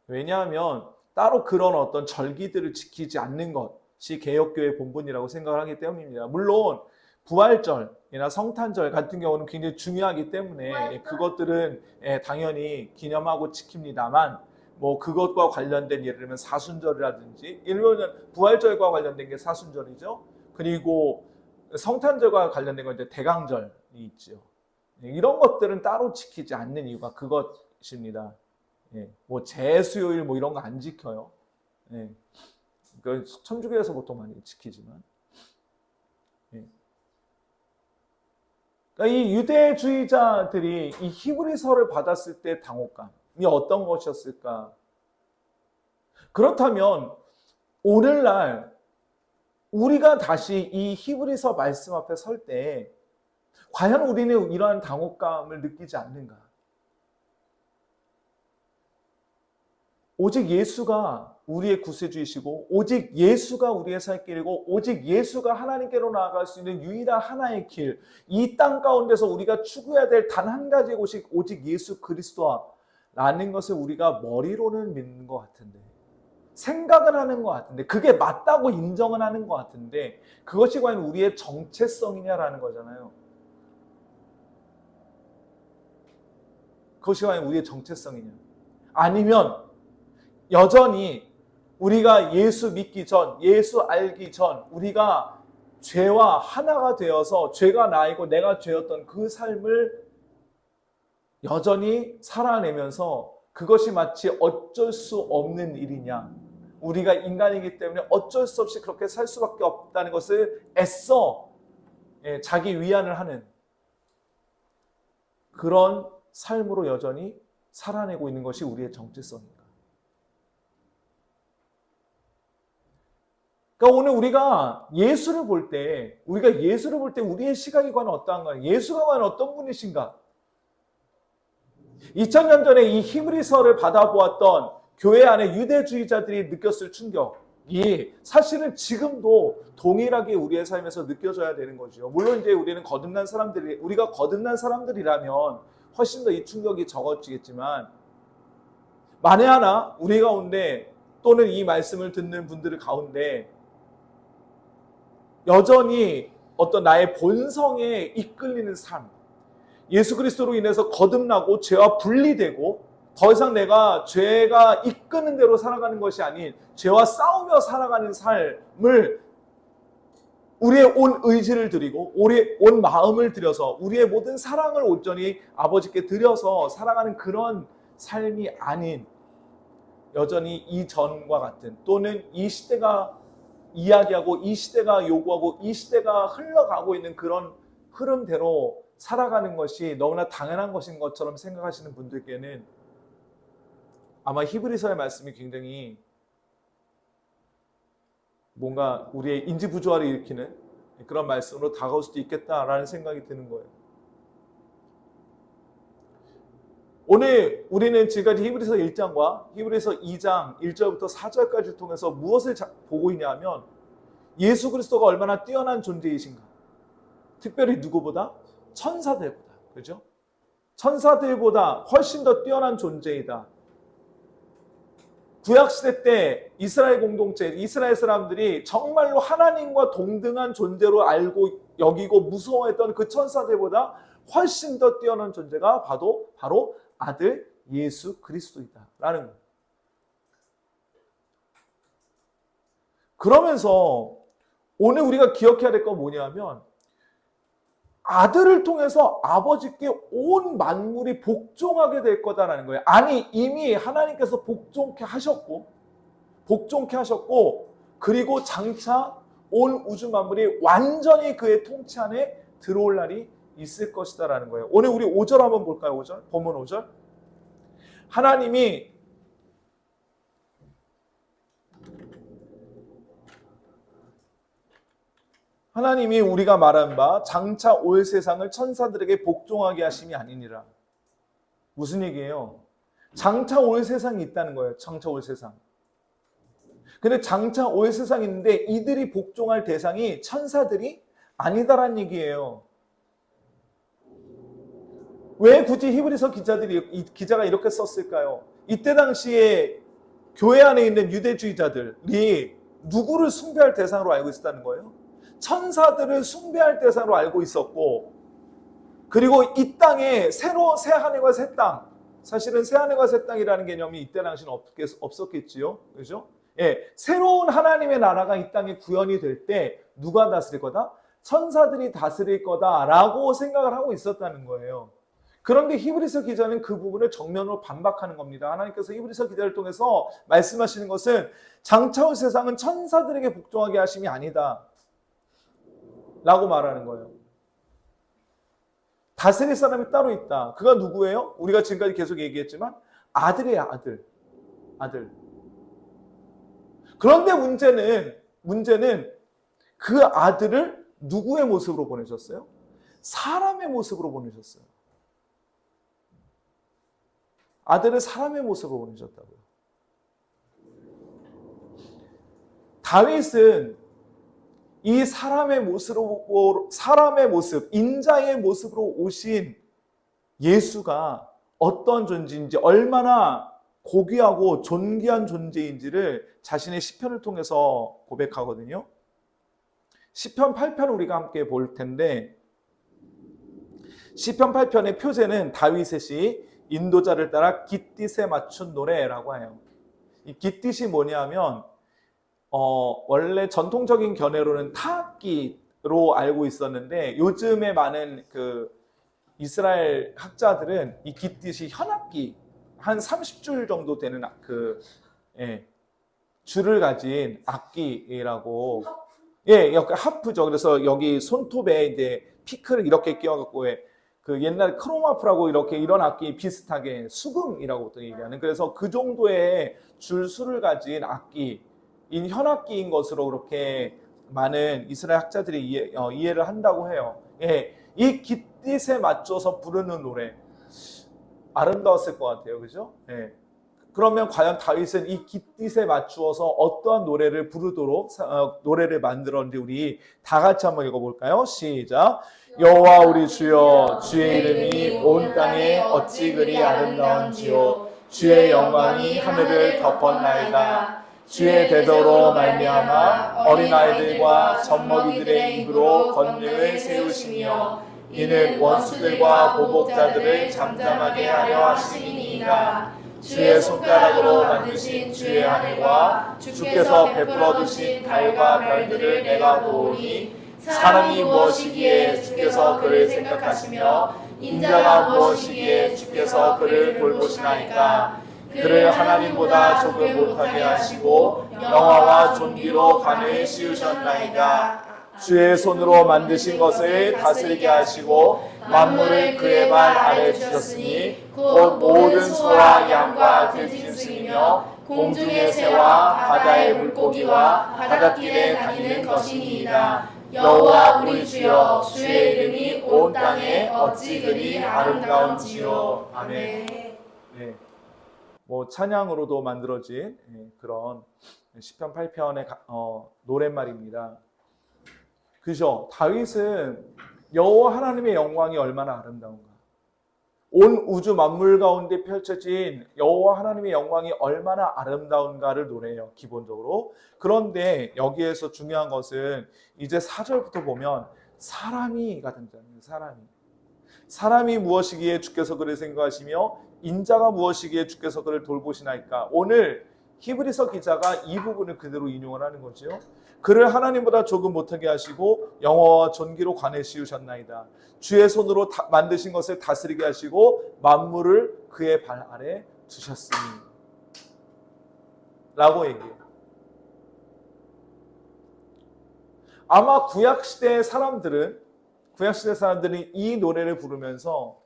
왜냐하면 따로 그런 어떤 절기들을 지키지 않는 것이 개혁교회의 본분이라고 생각을 하기 때문입니다. 물론 부활절이나 성탄절 같은 경우는 굉장히 중요하기 때문에 그것들은 당연히 기념하고 지킵니다만, 뭐 그것과 관련된 예를 들면 사순절이라든지, 일본은 부활절과 관련된 게 사순절이죠. 그리고 성탄절과 관련된 건 이제 대강절이 있죠. 이런 것들은 따로 지키지 않는 이유가 그것입니다. 뭐 재수요일 뭐 이런 거 안 지켜요. 그 천주교에서 보통 많이 지키지만. 그러니까 이 유대주의자들이 이 히브리서를 받았을 때 당혹감이 어떤 것이었을까? 그렇다면 오늘날 우리가 다시 이 히브리서 말씀 앞에 설 때 과연 우리는 이러한 당혹감을 느끼지 않는가? 오직 예수가 우리의 구세주이시고, 오직 예수가 우리의 살 길이고, 오직 예수가 하나님께로 나아갈 수 있는 유일한 하나의 길, 이 땅 가운데서 우리가 추구해야 될 단 한 가지 곳이 오직 예수 그리스도라는 것을 우리가 머리로는 믿는 것 같은데, 생각은 하는 것 같은데, 그게 맞다고 인정은 하는 것 같은데, 그것이 과연 우리의 정체성이냐라는 거잖아요. 그것이 과연 우리의 정체성이냐? 아니면 여전히 우리가 예수 믿기 전, 예수 알기 전, 우리가 죄와 하나가 되어서 죄가 나이고 내가 죄였던 그 삶을 여전히 살아내면서 그것이 마치 어쩔 수 없는 일이냐, 우리가 인간이기 때문에 어쩔 수 없이 그렇게 살 수밖에 없다는 것을 애써 자기 위안을 하는 그런 삶으로 여전히 살아내고 있는 것이 우리의 정체성입니다. 그러니까 오늘 우리가 예수를 볼 때 우리의 시각이 과연 어떠한가? 예수가 과연 어떤 분이신가? 2000년 전에 이 히브리서를 받아보았던 교회 안에 유대주의자들이 느꼈을 충격이 사실은 지금도 동일하게 우리의 삶에서 느껴져야 되는 거죠. 물론 이제 우리가 거듭난 사람들이라면 훨씬 더 이 충격이 적어지겠지만, 만에 하나 우리 가운데 또는 이 말씀을 듣는 분들 가운데 여전히 어떤 나의 본성에 이끌리는 삶, 예수 그리스도로 인해서 거듭나고 죄와 분리되고 더 이상 내가 죄가 이끄는 대로 살아가는 것이 아닌 죄와 싸우며 살아가는 삶을 우리의 온 의지를 드리고 우리의 온 마음을 들여서 우리의 모든 사랑을 온전히 아버지께 드려서 살아가는 그런 삶이 아닌, 여전히 이전과 같은, 또는 이 시대가 이야기하고 이 시대가 요구하고 이 시대가 흘러가고 있는 그런 흐름대로 살아가는 것이 너무나 당연한 것인 것처럼 생각하시는 분들께는 아마 히브리서의 말씀이 굉장히 뭔가 우리의 인지 부조화를 일으키는 그런 말씀으로 다가올 수도 있겠다라는 생각이 드는 거예요. 오늘 우리는 지금까지 히브리서 1장과 히브리서 2장 1절부터 4절까지를 통해서 무엇을 보고 있냐면 예수 그리스도가 얼마나 뛰어난 존재이신가. 특별히 누구보다? 천사들보다. 그죠? 천사들보다 훨씬 더 뛰어난 존재이다. 구약시대 때 이스라엘 공동체, 이스라엘 사람들이 정말로 하나님과 동등한 존재로 알고 여기고 무서워했던 그 천사들보다 훨씬 더 뛰어난 존재가 바로 아들 예수 그리스도이다라는 거예요. 그러면서 오늘 우리가 기억해야 될 건 뭐냐면 아들을 통해서 아버지께 온 만물이 복종하게 될 거다라는 거예요. 아니 이미 하나님께서 복종케 하셨고 그리고 장차 온 우주 만물이 완전히 그의 통치 안에 들어올 날이 있을 것이다라는 거예요. 오늘 우리 5절 한번 볼까요? 5절 본문 5절 하나님이 우리가 말한 바 장차 올 세상을 천사들에게 복종하게 하심이 아니니라. 무슨 얘기예요? 장차 올 세상이 있다는 거예요. 장차 올 세상. 근데 장차 올 세상이 있는데 이들이 복종할 대상이 천사들이 아니다라는 얘기예요. 왜 굳이 히브리서 기자가 이렇게 썼을까요? 이때 당시에 교회 안에 있는 유대주의자들이 누구를 숭배할 대상으로 알고 있었다는 거예요? 천사들을 숭배할 대상으로 알고 있었고, 그리고 이 땅에 새로운 새 하늘과 새 땅, 사실은 새 하늘과 새 땅이라는 개념이 이때 당시는 없었겠지요. 그죠? 예, 새로운 하나님의 나라가 이 땅에 구현이 될 때 누가 다스릴 거다? 천사들이 다스릴 거다라고 생각을 하고 있었다는 거예요. 그런데 히브리서 기자는 그 부분을 정면으로 반박하는 겁니다. 하나님께서 히브리서 기자를 통해서 말씀하시는 것은 장차 올 세상은 천사들에게 복종하게 하심이 아니다 라고 말하는 거예요. 다스릴 사람이 따로 있다. 그가 누구예요? 우리가 지금까지 계속 얘기했지만 아들이에요. 아들. 그런데 문제는 그 아들을 누구의 모습으로 보내셨어요? 사람의 모습으로 보내셨어요. 아들을 사람의 모습으로 보내셨다고요. 다윗은 이 사람의 모습, 인자의 모습으로 오신 예수가 어떤 존재인지, 얼마나 고귀하고 존귀한 존재인지를 자신의 시편을 통해서 고백하거든요. 시편 8편 우리가 함께 볼 텐데, 시편 8편의 표제는 다윗의 시 인도자를 따라 깃딧에 맞춘 노래라고 해요. 이 깃딧이 뭐냐면 원래 전통적인 견해로는 타악기로 알고 있었는데, 요즘에 많은 그 이스라엘 학자들은 이 깃딧이 현악기, 한 30줄 정도 되는 줄을 가진 악기라고. 예, 약간 하프죠. 그래서 여기 손톱에 이제 피크를 이렇게 끼워갖고 그 옛날 크로마프라고 이렇게 이런 악기 비슷하게 수금이라고 또 얘기하는, 그래서 그 정도의 줄수를 가진 악기, 현악기인 것으로 그렇게 많은 이스라엘 학자들이 이해를 한다고 해요. 예, 이 깃딧에 맞춰서 부르는 노래 아름다웠을 것 같아요. 그죠? 예. 그러면 과연 다윗은 이 깃딧에 맞추어서 어떠한 노래를 부르도록 노래를 만들었는지 우리 다 같이 한번 읽어볼까요? 시작. 여호와 우리 주여, 주의 이름이 온 땅에 어찌 그리 아름다운지요. 주의 영광이 하늘을 덮었나이다. 주의 대도로 말미암아 어린아이들과 젖먹이들의 입으로 권능을 세우시며 이는 원수들과 보복자들을 잠잠하게 하려 하심이니이다. 주의 손가락으로 만드신 주의 하늘과 주께서 베풀어 두신 달과 별들을 내가 보오니 사람이 무엇이기에 주께서 그를 생각하시며 인자가 무엇이기에 주께서 그를 돌보시나이까. 그를 하나님보다 조금 못하게 하시고 영화와 존귀로 관을 씌우셨나이다. 주의 손으로 만드신 것을 다스리게 하시고 만물을 그의 발 아래 주셨으니 곧 모든 소와 양과 들짐승이며 공중의 새와 바다의 물고기와 바닷길에 다니는 것이니이다. 여호와 우리 주여, 주의 이름이 온 땅에 어찌 그리 아름다운지요. 아멘. 네. 찬양으로도 만들어진 그런 시편 8편의 노랫말입니다. 그죠? 다윗은 여호와 하나님의 영광이 얼마나 아름다운가, 온 우주 만물 가운데 펼쳐진 여호와 하나님의 영광이 얼마나 아름다운가를 노래해요, 기본적으로. 그런데 여기에서 중요한 것은 이제 4절부터 보면 사람이가 등장해요. 사람이 무엇이기에 주께서 그를 생각하시며 인자가 무엇이기에 주께서 그를 돌보시나이까. 오늘 히브리서 기자가 이 부분을 그대로 인용을 하는 거죠. 그를 하나님보다 조금 못하게 하시고 영화와 존귀로 관에 씌우셨나이다. 주의 손으로 만드신 것을 다스리게 하시고 만물을 그의 발 아래 두셨으니 라고 얘기해요. 아마 구약시대의 사람들은 이 노래를 부르면서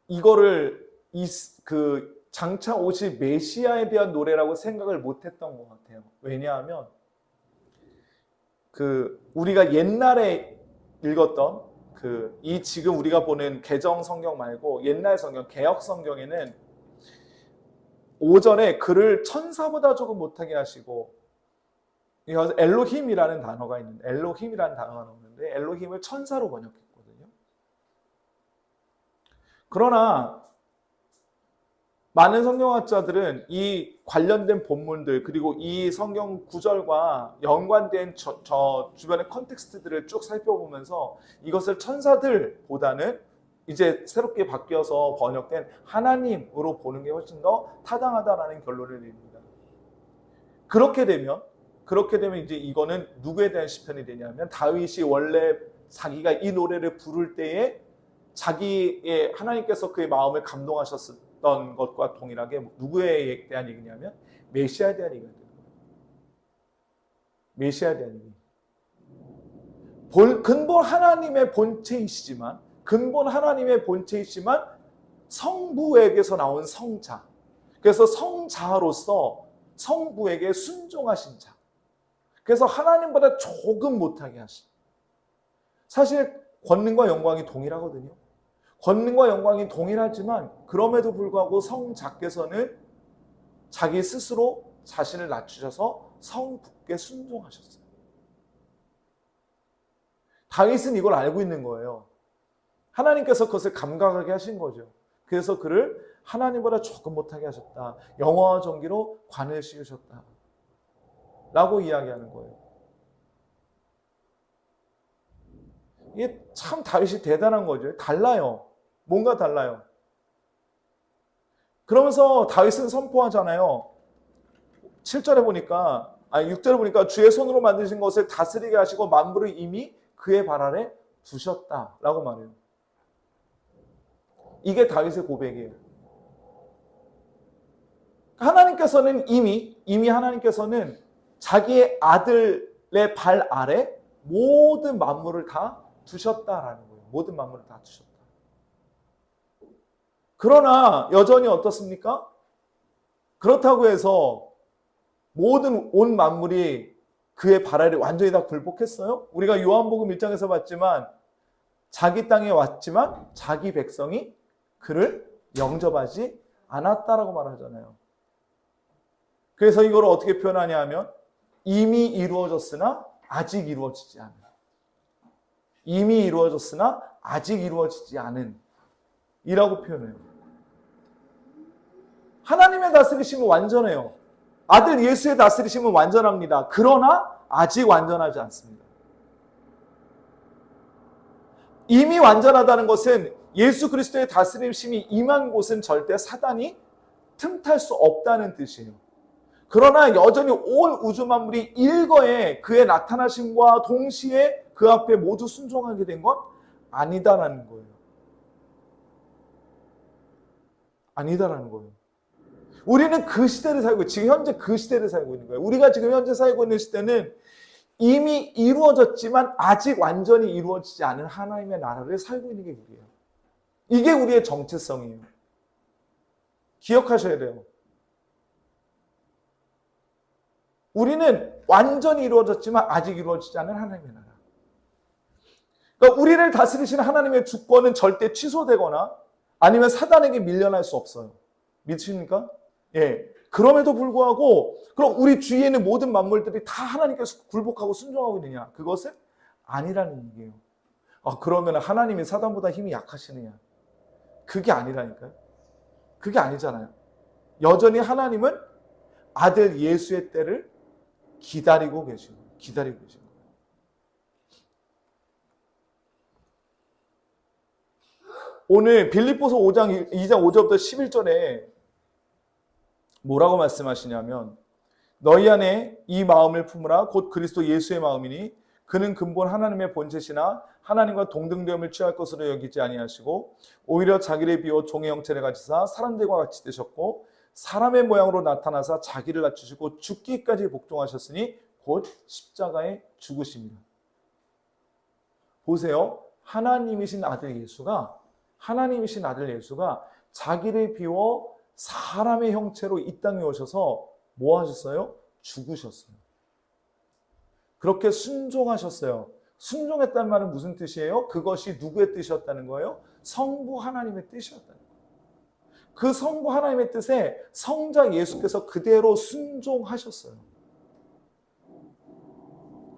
이거를 장차 오실 메시아에 대한 노래라고 생각을 못했던 것 같아요. 왜냐하면 우리가 옛날에 읽었던 이 지금 우리가 보는 개정 성경 말고 옛날 성경 개역 성경에는 오전에 그를 천사보다 조금 못하게 하시고, 여기서 엘로힘이라는 단어가 있는데 엘로힘이라는 단어가 나오는데 엘로힘을 천사로 번역했거든요. 그러나 많은 성경학자들은 이 관련된 본문들 그리고 이 성경 구절과 연관된 저 주변의 컨텍스트들을 쭉 살펴보면서 이것을 천사들보다는 이제 새롭게 바뀌어서 번역된 하나님으로 보는 게 훨씬 더 타당하다라는 결론을 내립니다. 그렇게 되면 이제 이거는 누구에 대한 시편이 되냐면 다윗이 원래 자기가 이 노래를 부를 때에 자기의 하나님께서 그의 마음을 감동하셨던 것과 동일하게 누구에 대한 얘기냐면 메시아에 대한 얘기가 되는 거예요. 메시아에 대한 얘기. 근본 하나님의 본체이시지만 성부에게서 나온 성자. 그래서 성자로서 성부에게 순종하신 자. 그래서 하나님보다 조금 못하게 하신. 사실 권능과 영광이 동일하거든요. 권능과 영광이 동일하지만 그럼에도 불구하고 성자께서는 자기 스스로 자신을 낮추셔서 성부께 순종하셨어요. 다윗은 이걸 알고 있는 거예요. 하나님께서 그것을 감각하게 하신 거죠. 그래서 그를 하나님보다 조금 못하게 하셨다. 영화와 존귀로 관을 씌우셨다. 라고 이야기하는 거예요. 이게 참 다윗이 대단한 거죠. 달라요. 뭔가 달라요. 그러면서 다윗은 선포하잖아요. 6절에 보니까 주의 손으로 만드신 것을 다스리게 하시고 만물을 이미 그의 발 아래 두셨다라고 말해요. 이게 다윗의 고백이에요. 하나님께서는 이미 하나님께서는 자기의 아들의 발 아래 모든 만물을 다 두셨다라는 거예요. 모든 만물을 다 두셨다. 그러나 여전히 어떻습니까? 그렇다고 해서 온 만물이 그의 발 아래 완전히 다 굴복했어요? 우리가 요한복음 1장에서 봤지만 자기 땅에 왔지만 자기 백성이 그를 영접하지 않았다라고 말하잖아요. 그래서 이걸 어떻게 표현하냐 하면 이미 이루어졌으나 아직 이루어지지 않은. 이미 이루어졌으나 아직 이루어지지 않은 이라고 표현해요. 하나님의 다스리심은 완전해요. 아들 예수의 다스리심은 완전합니다. 그러나 아직 완전하지 않습니다. 이미 완전하다는 것은 예수 그리스도의 다스림심이 임한 곳은 절대 사단이 틈탈 수 없다는 뜻이에요. 그러나 여전히 온 우주 만물이 일거에 그의 나타나심과 동시에 그 앞에 모두 순종하게 된 건 아니다라는 거예요. 아니다라는 거예요. 우리는 그 시대를 살고 지금 현재 그 시대를 살고 있는 거예요. 우리가 지금 현재 살고 있는 시대는 이미 이루어졌지만 아직 완전히 이루어지지 않은 하나님의 나라를 살고 있는 게 우리예요. 이게 우리의 정체성이에요. 기억하셔야 돼요. 우리는 완전히 이루어졌지만 아직 이루어지지 않은 하나님의 나라. 그러니까 우리를 다스리시는 하나님의 주권은 절대 취소되거나 아니면 사단에게 밀려날 수 없어요. 믿으십니까? 예. 그럼에도 불구하고 그럼 우리 주위에 있는 모든 만물들이 다 하나님께서 굴복하고 순종하고 있느냐? 그것은 아니라는 얘기예요. 그러면 하나님이 사단보다 힘이 약하시느냐? 그게 아니라니까요. 그게 아니잖아요. 여전히 하나님은 아들 예수의 때를 기다리고 계신 거예요. 오늘 빌립보서 2장 5절부터 11절에 뭐라고 말씀하시냐면 너희 안에 이 마음을 품으라 곧 그리스도 예수의 마음이니 그는 근본 하나님의 본체시나 하나님과 동등됨을 취할 것으로 여기지 아니하시고 오히려 자기를 비워 종의 형체를 가지사 사람들과 같이 되셨고 사람의 모양으로 나타나사 자기를 낮추시고 죽기까지 복종하셨으니 곧 십자가에 죽으십니다. 보세요. 하나님이신 아들 예수가 자기를 비워 사람의 형체로 이 땅에 오셔서 뭐 하셨어요? 죽으셨어요. 그렇게 순종하셨어요. 순종했다는 말은 무슨 뜻이에요? 그것이 누구의 뜻이었다는 거예요? 성부 하나님의 뜻이었다는 거예요. 그 성부 하나님의 뜻에 성자 예수께서 그대로 순종하셨어요.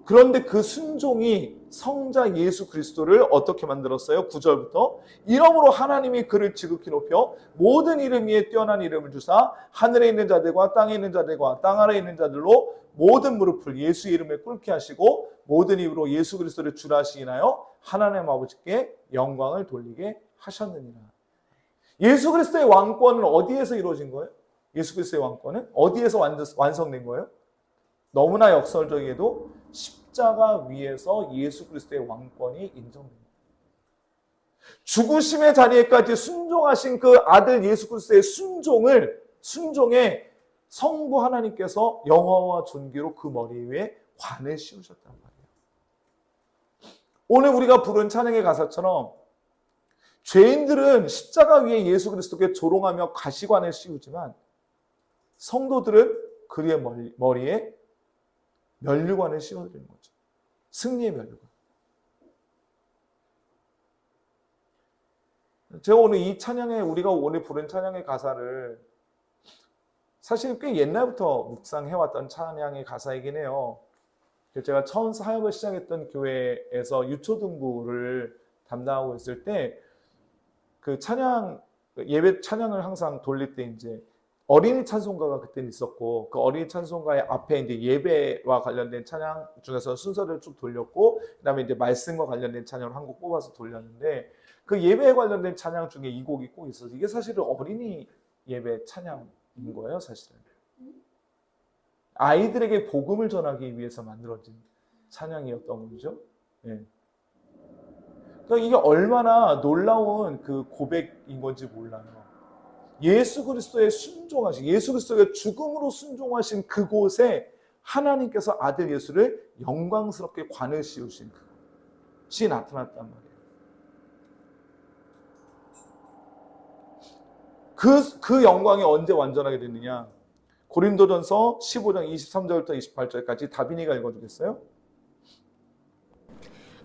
그런데 그 순종이 성자 예수 그리스도를 어떻게 만들었어요? 9절부터 이러므로 하나님이 그를 지극히 높여 모든 이름 위에 뛰어난 이름을 주사 하늘에 있는 자들과 땅에 있는 자들과 땅 아래에 있는 자들로 모든 무릎을 예수 이름에 꿇게 하시고 모든 입으로 예수 그리스도를 주라 하시나요? 하나님 아버지께 영광을 돌리게 하셨느니라. 예수 그리스도의 왕권은 어디에서 이루어진 거예요? 예수 그리스도의 왕권은 어디에서 완성된 거예요? 너무나 역설적이게도 십자가 위에서 예수 그리스도의 왕권이 인정됩니다. 죽으심의 자리에까지 순종하신 그 아들 예수 그리스도의 순종에 성부 하나님께서 영화와 존귀로 그 머리 위에 관을 씌우셨단 말이에요. 오늘 우리가 부른 찬양의 가사처럼 죄인들은 십자가 위에 예수 그리스도께 조롱하며 가시관을 씌우지만 성도들은 그의 머리에 면류관을 씌워드리는 거죠. 승리의 면류관. 제가 오늘 이 찬양에 우리가 오늘 부른 찬양의 가사를 사실 꽤 옛날부터 묵상해왔던 찬양의 가사이긴 해요. 제가 처음 사역을 시작했던 교회에서 유초등부를 담당하고 있을 때 그 예배 찬양을 항상 돌릴 때 이제 어린이 찬송가가 그때는 있었고 그 어린이 찬송가의 앞에 이제 예배와 관련된 찬양 중에서 순서를 쭉 돌렸고 그다음에 이제 말씀과 관련된 찬양을 한 곡 뽑아서 돌렸는데 그 예배에 관련된 찬양 중에 이 곡이 꼭 있어서 이게 사실은 어린이 예배 찬양인 거예요, 사실은. 아이들에게 복음을 전하기 위해서 만들어진 찬양이었던 거죠. 예. 그러니까 이게 얼마나 놀라운 그 고백인 건지 몰라요. 예수 그리스도의 예수 그리스도의 죽음으로 순종하신 그곳에 하나님께서 아들 예수를 영광스럽게 관을 씌우신 그것이 나타났단 말이에요. 그 영광이 언제 완전하게 됐느냐? 고린도전서 15장 23절부터 28절까지 다빈이가 읽어주겠어요?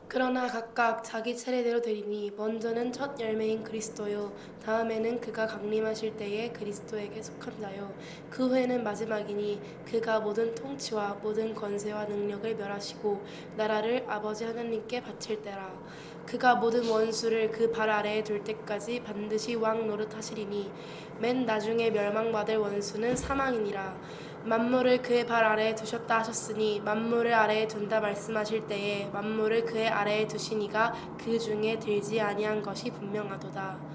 그러나 각각 자기 차례대로 되리니 먼저는 첫 열매인 그리스도요 다음에는 그가 강림하실 때에 그리스도에게 속한 자요 그 후에는 마지막이니 그가 모든 통치와 모든 권세와 능력을 멸하시고 나라를 아버지 하나님께 바칠 때라. 그가 모든 원수를 그 발 아래에 둘 때까지 반드시 왕 노릇하시리니 맨 나중에 멸망받을 원수는 사망이니라. 만물을 그의 발 아래에 두셨다 하셨으니 만물을 아래에 둔다 말씀하실 때에 만물을 그의 아래에 두시니가 그 중에 들지 아니한 것이 분명하도다.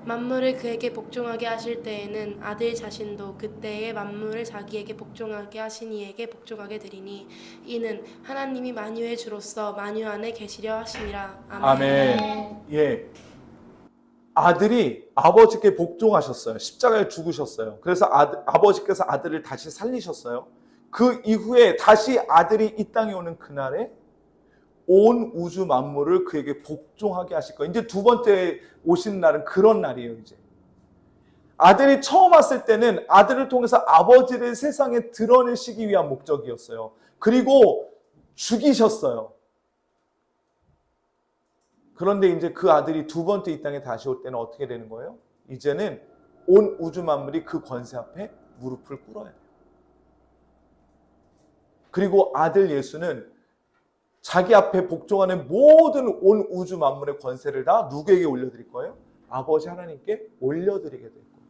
만물을 그에게 복종하게 하실 때에는 아들 자신도 그때에 만물을 자기에게 복종하게 하신 이에게 복종하게 되리니 이는 하나님이 만유의 주로서 만유 안에 계시려 하심이라. 아멘. 아멘. 예. 아들이 아버지께 복종하셨어요. 십자가에 죽으셨어요. 그래서 아버지께서 아들을 다시 살리셨어요. 그 이후에 다시 아들이 이 땅에 오는 그날에 온 우주 만물을 그에게 복종하게 하실 거예요. 이제 두 번째 오시는 날은 그런 날이에요. 이제 아들이 처음 왔을 때는 아들을 통해서 아버지를 세상에 드러내시기 위한 목적이었어요. 그리고 죽이셨어요. 그런데 이제 그 아들이 두 번째 이 땅에 다시 올 때는 어떻게 되는 거예요? 이제는 온 우주 만물이 그 권세 앞에 무릎을 꿇어야 돼요. 그리고 아들 예수는 자기 앞에 복종하는 모든 온 우주 만물의 권세를 다 누구에게 올려드릴 거예요? 아버지 하나님께 올려드리게 될 거예요.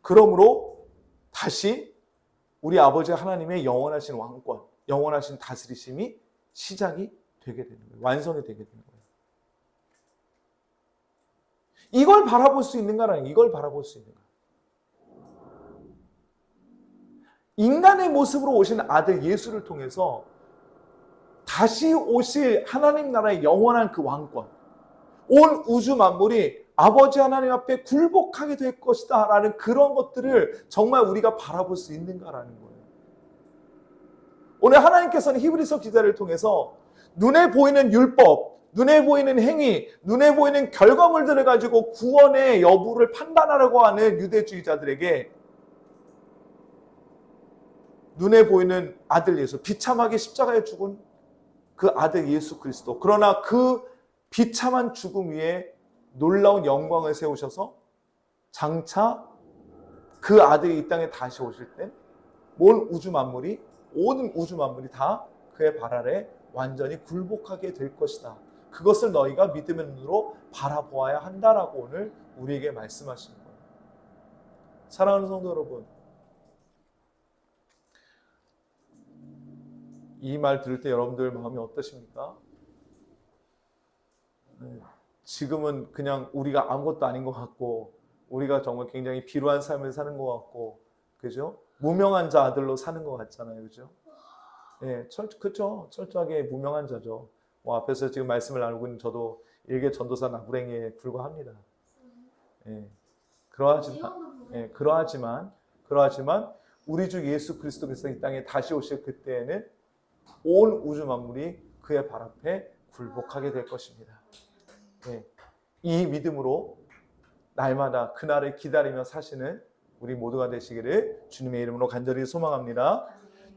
그러므로 다시 우리 아버지 하나님의 영원하신 왕권, 영원하신 다스리심이 시작이 되게 되는 거예요. 완성이 되게 되는 거예요. 이걸 바라볼 수 있는가라는 거예요. 이걸 바라볼 수 있는가. 인간의 모습으로 오신 아들 예수를 통해서 다시 오실 하나님 나라의 영원한 그 왕권, 온 우주 만물이 아버지 하나님 앞에 굴복하게 될 것이다 라는 그런 것들을 정말 우리가 바라볼 수 있는가라는 거예요. 오늘 하나님께서는 히브리서 기자를 통해서 눈에 보이는 율법, 눈에 보이는 행위, 눈에 보이는 결과물들을 가지고 구원의 여부를 판단하려고 하는 유대주의자들에게 눈에 보이는 아들 예수, 비참하게 십자가에 죽은 그 아들 예수 그리스도, 그러나 그 비참한 죽음 위에 놀라운 영광을 세우셔서 장차 그 아들이 이 땅에 다시 오실 때 모든 우주 만물이 다 그의 발 아래 완전히 굴복하게 될 것이다. 그것을 너희가 믿음의 눈으로 바라보아야 한다라고 오늘 우리에게 말씀하시는 거예요. 사랑하는 성도 여러분, 이 말 들을 때 여러분들 마음이 어떠십니까? 지금은 그냥 우리가 아무것도 아닌 것 같고, 우리가 정말 굉장히 비루한 삶을 사는 것 같고, 그죠? 무명한 자들로 사는 것 같잖아요, 그죠? 예, 그렇죠. 철저하게 무명한 자죠. 앞에서 지금 말씀을 나누고 있는 저도 일개 전도사 나부랭이에 불과합니다. 예, 그러하지만 우리 주 예수 그리스도께서 이 땅에 다시 오실 그때에는 온 우주 만물이 그의 발 앞에 굴복하게 될 것입니다. 예, 이 믿음으로 날마다 그날을 기다리며 사시는 우리 모두가 되시기를 주님의 이름으로 간절히 소망합니다.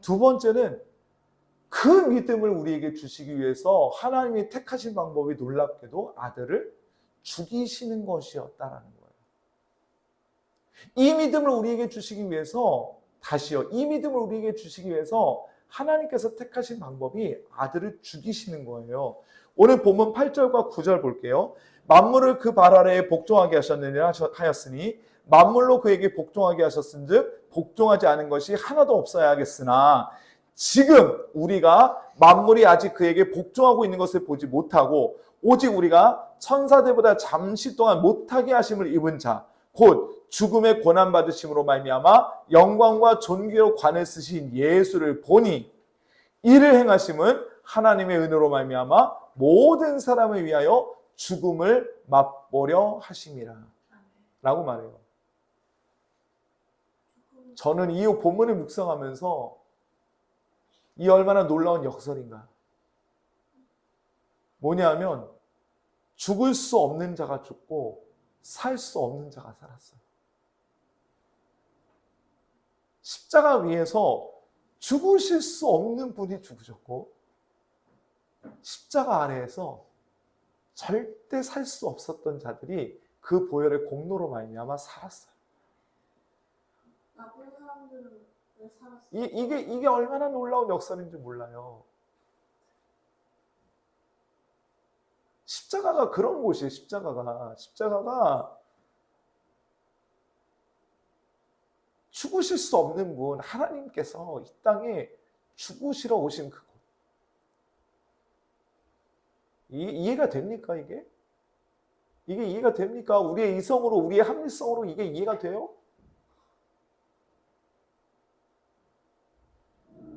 두 번째는 그 믿음을 우리에게 주시기 위해서 하나님이 택하신 방법이 놀랍게도 아들을 죽이시는 것이었다라는 거예요. 이 믿음을 우리에게 주시기 위해서, 이 믿음을 우리에게 주시기 위해서 하나님께서 택하신 방법이 아들을 죽이시는 거예요. 오늘 본문 8절과 9절 볼게요. 만물을 그 발 아래에 복종하게 하셨느니라 하였으니 만물로 그에게 복종하게 하셨은즉 복종하지 않은 것이 하나도 없어야 하겠으나 지금 우리가 만물이 아직 그에게 복종하고 있는 것을 보지 못하고 오직 우리가 천사들보다 잠시 동안 못하게 하심을 입은 자, 곧 죽음의 고난 받으심으로 말미암아 영광과 존귀로 관을 쓰신 예수를 보니 이를 행하심은 하나님의 은혜로 말미암아 모든 사람을 위하여 죽음을 맛보려 하심이라 라고 말해요. 저는 이 본문을 묵상하면서 이 얼마나 놀라운 역설인가. 뭐냐면 죽을 수 없는 자가 죽고 살 수 없는 자가 살았어요. 십자가 위에서 죽으실 수 없는 분이 죽으셨고 십자가 아래에서 절대 살 수 없었던 자들이 그 보혈의 공로로 말미암아 살았어요. 나쁜 사람들은 왜 살았어? 이게 얼마나 놀라운 역설인지 몰라요. 십자가가 그런 곳이에요. 십자가가 죽으실 수 없는 분, 하나님께서 이 땅에 죽으시러 오신 그곳. 이해가 됩니까, 이게? 이게 이해가 됩니까? 우리의 이성으로, 우리의 합리성으로 이게 이해가 돼요?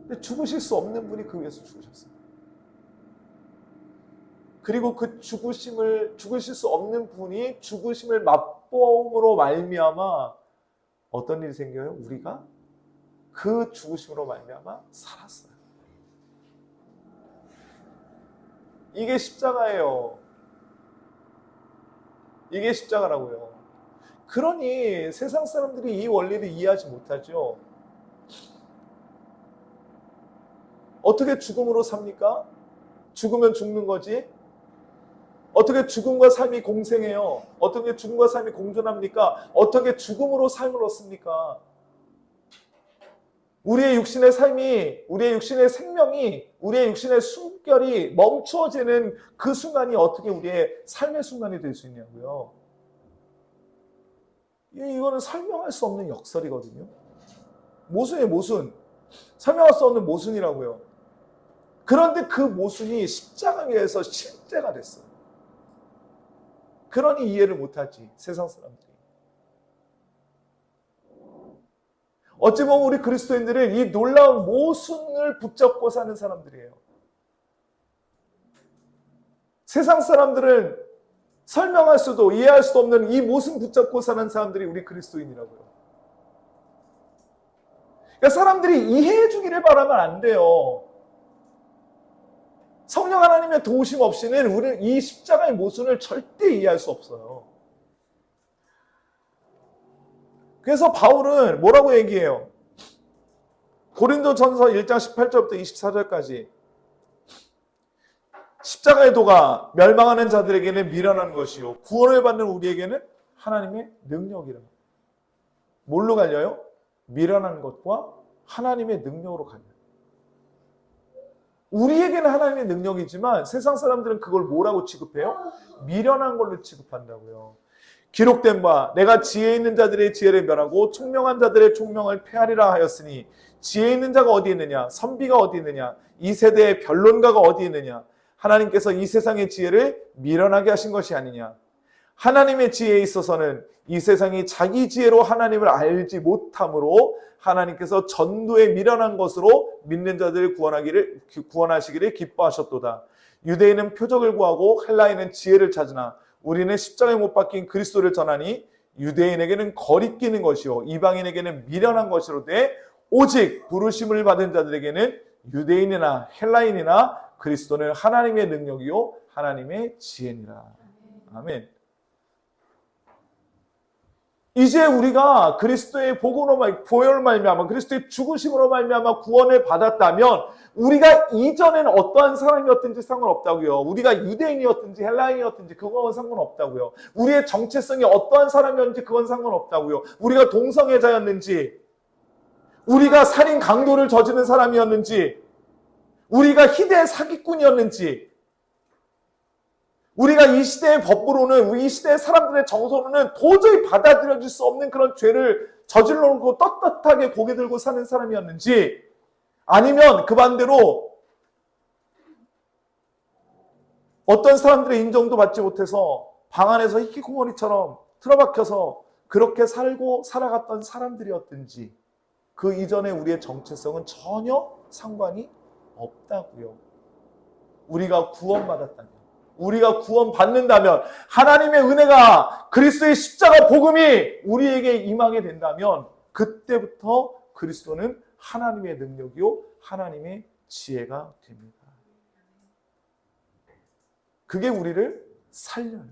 근데 죽으실 수 없는 분이 그 위에서 죽으셨어요. 그리고 그 죽으실 수 없는 분이 죽으심을 맛보음으로 말미암아 어떤 일이 생겨요? 우리가 그 죽으심으로 말미암아 살았어요. 이게 십자가예요. 이게 십자가라고요. 그러니 세상 사람들이 이 원리를 이해하지 못하죠. 어떻게 죽음으로 삽니까? 죽으면 죽는 거지? 어떻게 죽음과 삶이 공생해요? 어떻게 죽음과 삶이 공존합니까? 어떻게 죽음으로 삶을 얻습니까? 우리의 육신의 삶이, 우리의 육신의 생명이, 우리의 육신의 숨결이 멈추어지는 그 순간이 어떻게 우리의 삶의 순간이 될 수 있냐고요. 이거는 설명할 수 없는 역설이거든요. 모순이에요, 모순. 설명할 수 없는 모순이라고요. 그런데 그 모순이 십자가 위에서 실제가 됐어요. 그러니 이해를 못하지, 세상 사람들이. 어찌 보면 우리 그리스도인들은 이 놀라운 모순을 붙잡고 사는 사람들이에요. 세상 사람들은 설명할 수도 이해할 수도 없는 이 모순 붙잡고 사는 사람들이 우리 그리스도인이라고요. 그러니까 사람들이 이해해 주기를 바라면 안 돼요. 성령 하나님의 도우심 없이는 우리는 이 십자가의 모순을 절대 이해할 수 없어요. 그래서 바울은 뭐라고 얘기해요? 고린도전서 1장 18절부터 24절까지 십자가의 도가 멸망하는 자들에게는 미련한 것이요 구원을 받는 우리에게는 하나님의 능력이라. 뭘로 갈려요? 미련한 것과 하나님의 능력으로 갈려요. 우리에게는 하나님의 능력이지만 세상 사람들은 그걸 뭐라고 취급해요? 미련한 걸로 취급한다고요. 기록된 바 내가 지혜 있는 자들의 지혜를 멸하고 총명한 자들의 총명을 폐하리라 하였으니 지혜 있는 자가 어디 있느냐? 선비가 어디 있느냐? 이 세대의 변론가가 어디 있느냐? 하나님께서 이 세상의 지혜를 미련하게 하신 것이 아니냐? 하나님의 지혜에 있어서는 이 세상이 자기 지혜로 하나님을 알지 못함으로 하나님께서 전도에 미련한 것으로 믿는 자들을 구원하시기를 기뻐하셨도다. 유대인은 표적을 구하고 헬라인은 지혜를 찾으나 우리는 십자가에 못 박힌 그리스도를 전하니 유대인에게는 거리끼는 것이요 이방인에게는 미련한 것이로되 오직 부르심을 받은 자들에게는 유대인이나 헬라인이나 그리스도는 하나님의 능력이요 하나님의 지혜니라. 아멘. 이제 우리가 그리스도의 복음으로 보혈로 말미암아 그리스도의 죽으심으로 말미암아 구원을 받았다면 우리가 이전에는 어떠한 사람이었든지 상관없다고요. 우리가 유대인이었든지 헬라인이었든지 그건 상관없다고요. 우리의 정체성이 어떠한 사람이었는지 그건 상관없다고요. 우리가 동성애자였는지 우리가 살인 강도를 저지른 사람이었는지 우리가 희대의 사기꾼이었는지 우리가 이 시대의 법으로는 이 시대의 사람들의 정서로는 도저히 받아들여질 수 없는 그런 죄를 저질러 놓고 떳떳하게 고개 들고 사는 사람이었는지 아니면 그 반대로 어떤 사람들의 인정도 받지 못해서 방 안에서 히키코모리처럼 틀어박혀서 그렇게 살고 살아갔던 사람들이었든지 그 이전에 우리의 정체성은 전혀 상관이 없다고요. 우리가 구원받았다면 우리가 구원받는다면 하나님의 은혜가 그리스도의 십자가 복음이 우리에게 임하게 된다면 그때부터 그리스도는 하나님의 능력이요 하나님의 지혜가 됩니다. 그게 우리를 살려요.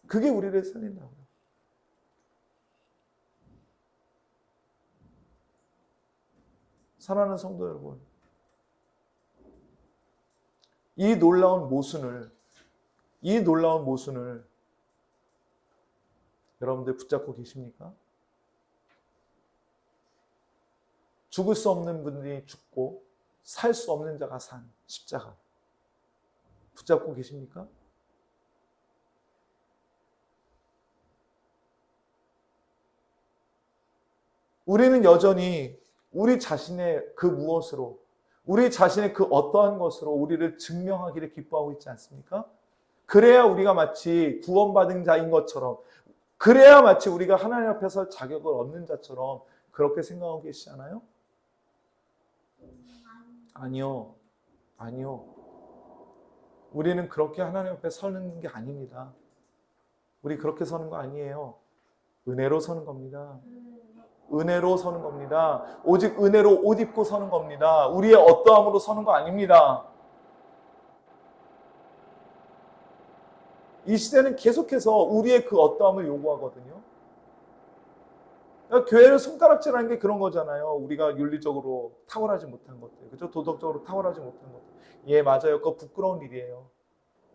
그게 우리를 살린다고요. 사랑하는 성도 여러분, 이 놀라운 모순을 여러분들 붙잡고 계십니까? 죽을 수 없는 분들이 죽고 살 수 없는 자가 산 십자가 붙잡고 계십니까? 우리는 여전히 우리 자신의 그 무엇으로 우리 자신의 그 어떠한 것으로 우리를 증명하기를 기뻐하고 있지 않습니까? 그래야 우리가 마치 구원받은 자인 것처럼 그래야 마치 우리가 하나님 앞에서 자격을 얻는 자처럼 그렇게 생각하고 계시지 않아요? 아니요. 우리는 그렇게 하나님 앞에 서는 게 아닙니다. 우리 그렇게 서는 거 아니에요. 은혜로 서는 겁니다. 은혜로 서는 겁니다. 오직 은혜로 옷 입고 서는 겁니다. 우리의 어떠함으로 서는 거 아닙니다. 이 시대는 계속해서 우리의 그 어떠함을 요구하거든요. 그러니까 교회를 손가락질하는 게 그런 거잖아요. 우리가 윤리적으로 탁월하지 못한 것들, 그죠? 도덕적으로 탁월하지 못한 것들. 예, 맞아요. 그거 부끄러운 일이에요.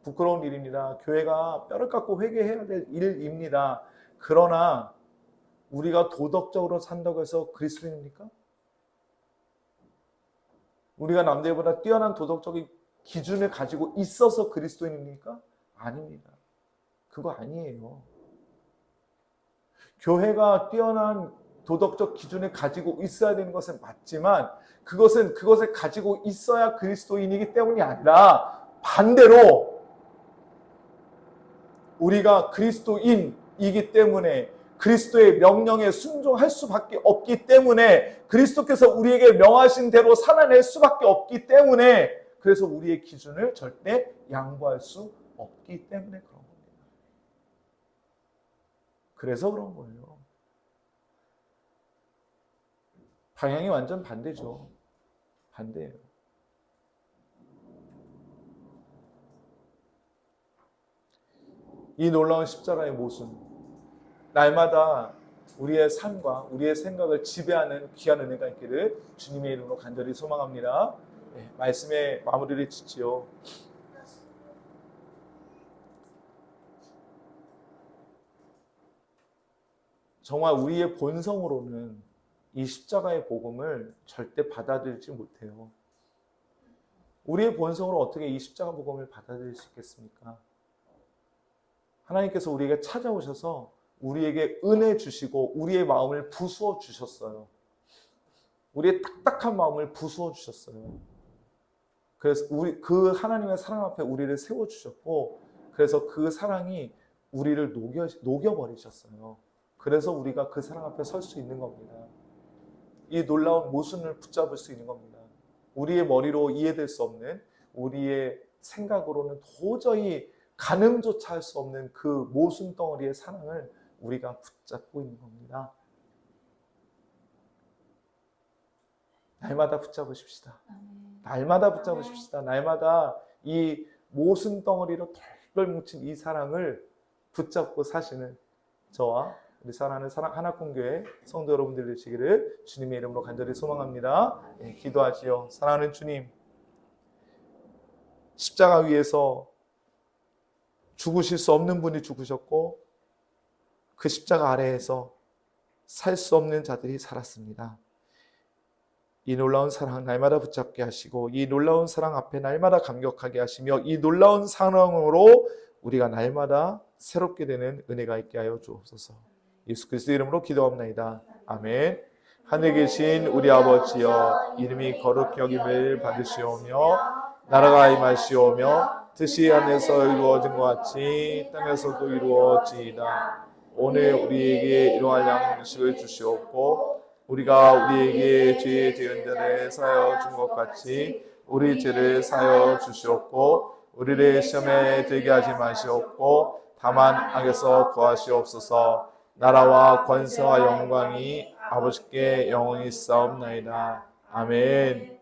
부끄러운 일입니다. 교회가 뼈를 깎고 회개해야 될 일입니다. 그러나 우리가 도덕적으로 산다고 해서 그리스도인입니까? 우리가 남들보다 뛰어난 도덕적인 기준을 가지고 있어서 그리스도인입니까? 아닙니다. 그거 아니에요. 교회가 뛰어난 도덕적 기준을 가지고 있어야 되는 것은 맞지만 그것을 가지고 있어야 그리스도인이기 때문이 아니라 반대로 우리가 그리스도인이기 때문에 그리스도의 명령에 순종할 수밖에 없기 때문에 그리스도께서 우리에게 명하신 대로 살아낼 수밖에 없기 때문에 그래서 우리의 기준을 절대 양보할 수 없기 때문에 그런 겁니다. 그래서 그런 거예요. 방향이 완전 반대죠. 반대예요. 이 놀라운 십자가의 모순, 날마다 우리의 삶과 우리의 생각을 지배하는 귀한 은혜가 있기를 주님의 이름으로 간절히 소망합니다. 네, 말씀의 마무리를 짓지요. 정말 우리의 본성으로는 이 십자가의 복음을 절대 받아들이지 못해요. 우리의 본성으로 어떻게 이 십자가 복음을 받아들일 수 있겠습니까? 하나님께서 우리에게 찾아오셔서 우리에게 은혜 주시고 우리의 마음을 부수어 주셨어요. 우리의 딱딱한 마음을 부수어 주셨어요. 그래서 그 하나님의 사랑 앞에 우리를 세워 주셨고, 그래서 그 사랑이 우리를 녹여버리셨어요. 그래서 우리가 그 사랑 앞에 설 수 있는 겁니다. 이 놀라운 모순을 붙잡을 수 있는 겁니다. 우리의 머리로 이해될 수 없는, 우리의 생각으로는 도저히 가늠조차 할 수 없는 그 모순 덩어리의 사랑을 우리가 붙잡고 있는 겁니다. 날마다 붙잡으십시다. 날마다 붙잡으십시다. 날마다 이 모순 덩어리로 덜덜 뭉친 이 사랑을 붙잡고 사시는 저와 우리 사랑하는 하나꿈교회 성도 여러분들 되시기를 주님의 이름으로 간절히 소망합니다. 네, 기도하지요. 사랑하는 주님, 십자가 위에서 죽으실 수 없는 분이 죽으셨고 그 십자가 아래에서 살 수 없는 자들이 살았습니다. 이 놀라운 사랑 날마다 붙잡게 하시고 이 놀라운 사랑 앞에 날마다 감격하게 하시며 이 놀라운 사랑으로 우리가 날마다 새롭게 되는 은혜가 있게 하여 주옵소서. 예수 그리스도 이름으로 기도합나이다. 아멘. 하늘에 계신 우리 아버지여, 이름이 거룩히 여김을 받으시오며 나라가 임하시오며 뜻이 하늘에서 이루어진 것 같이 땅에서도 이루어지이다. 오늘 우리에게 일용할 양식을 주시옵고 우리가 우리에게 죄 지은 자를 사하여 준 것 같이 우리 죄를 사하여 주시옵고 우리를 시험에 들게 하지 마시옵고 다만 악에서 구하시옵소서. 나라와 권세와 영광이 아버지께 영원히 있사옵나이다. 아멘.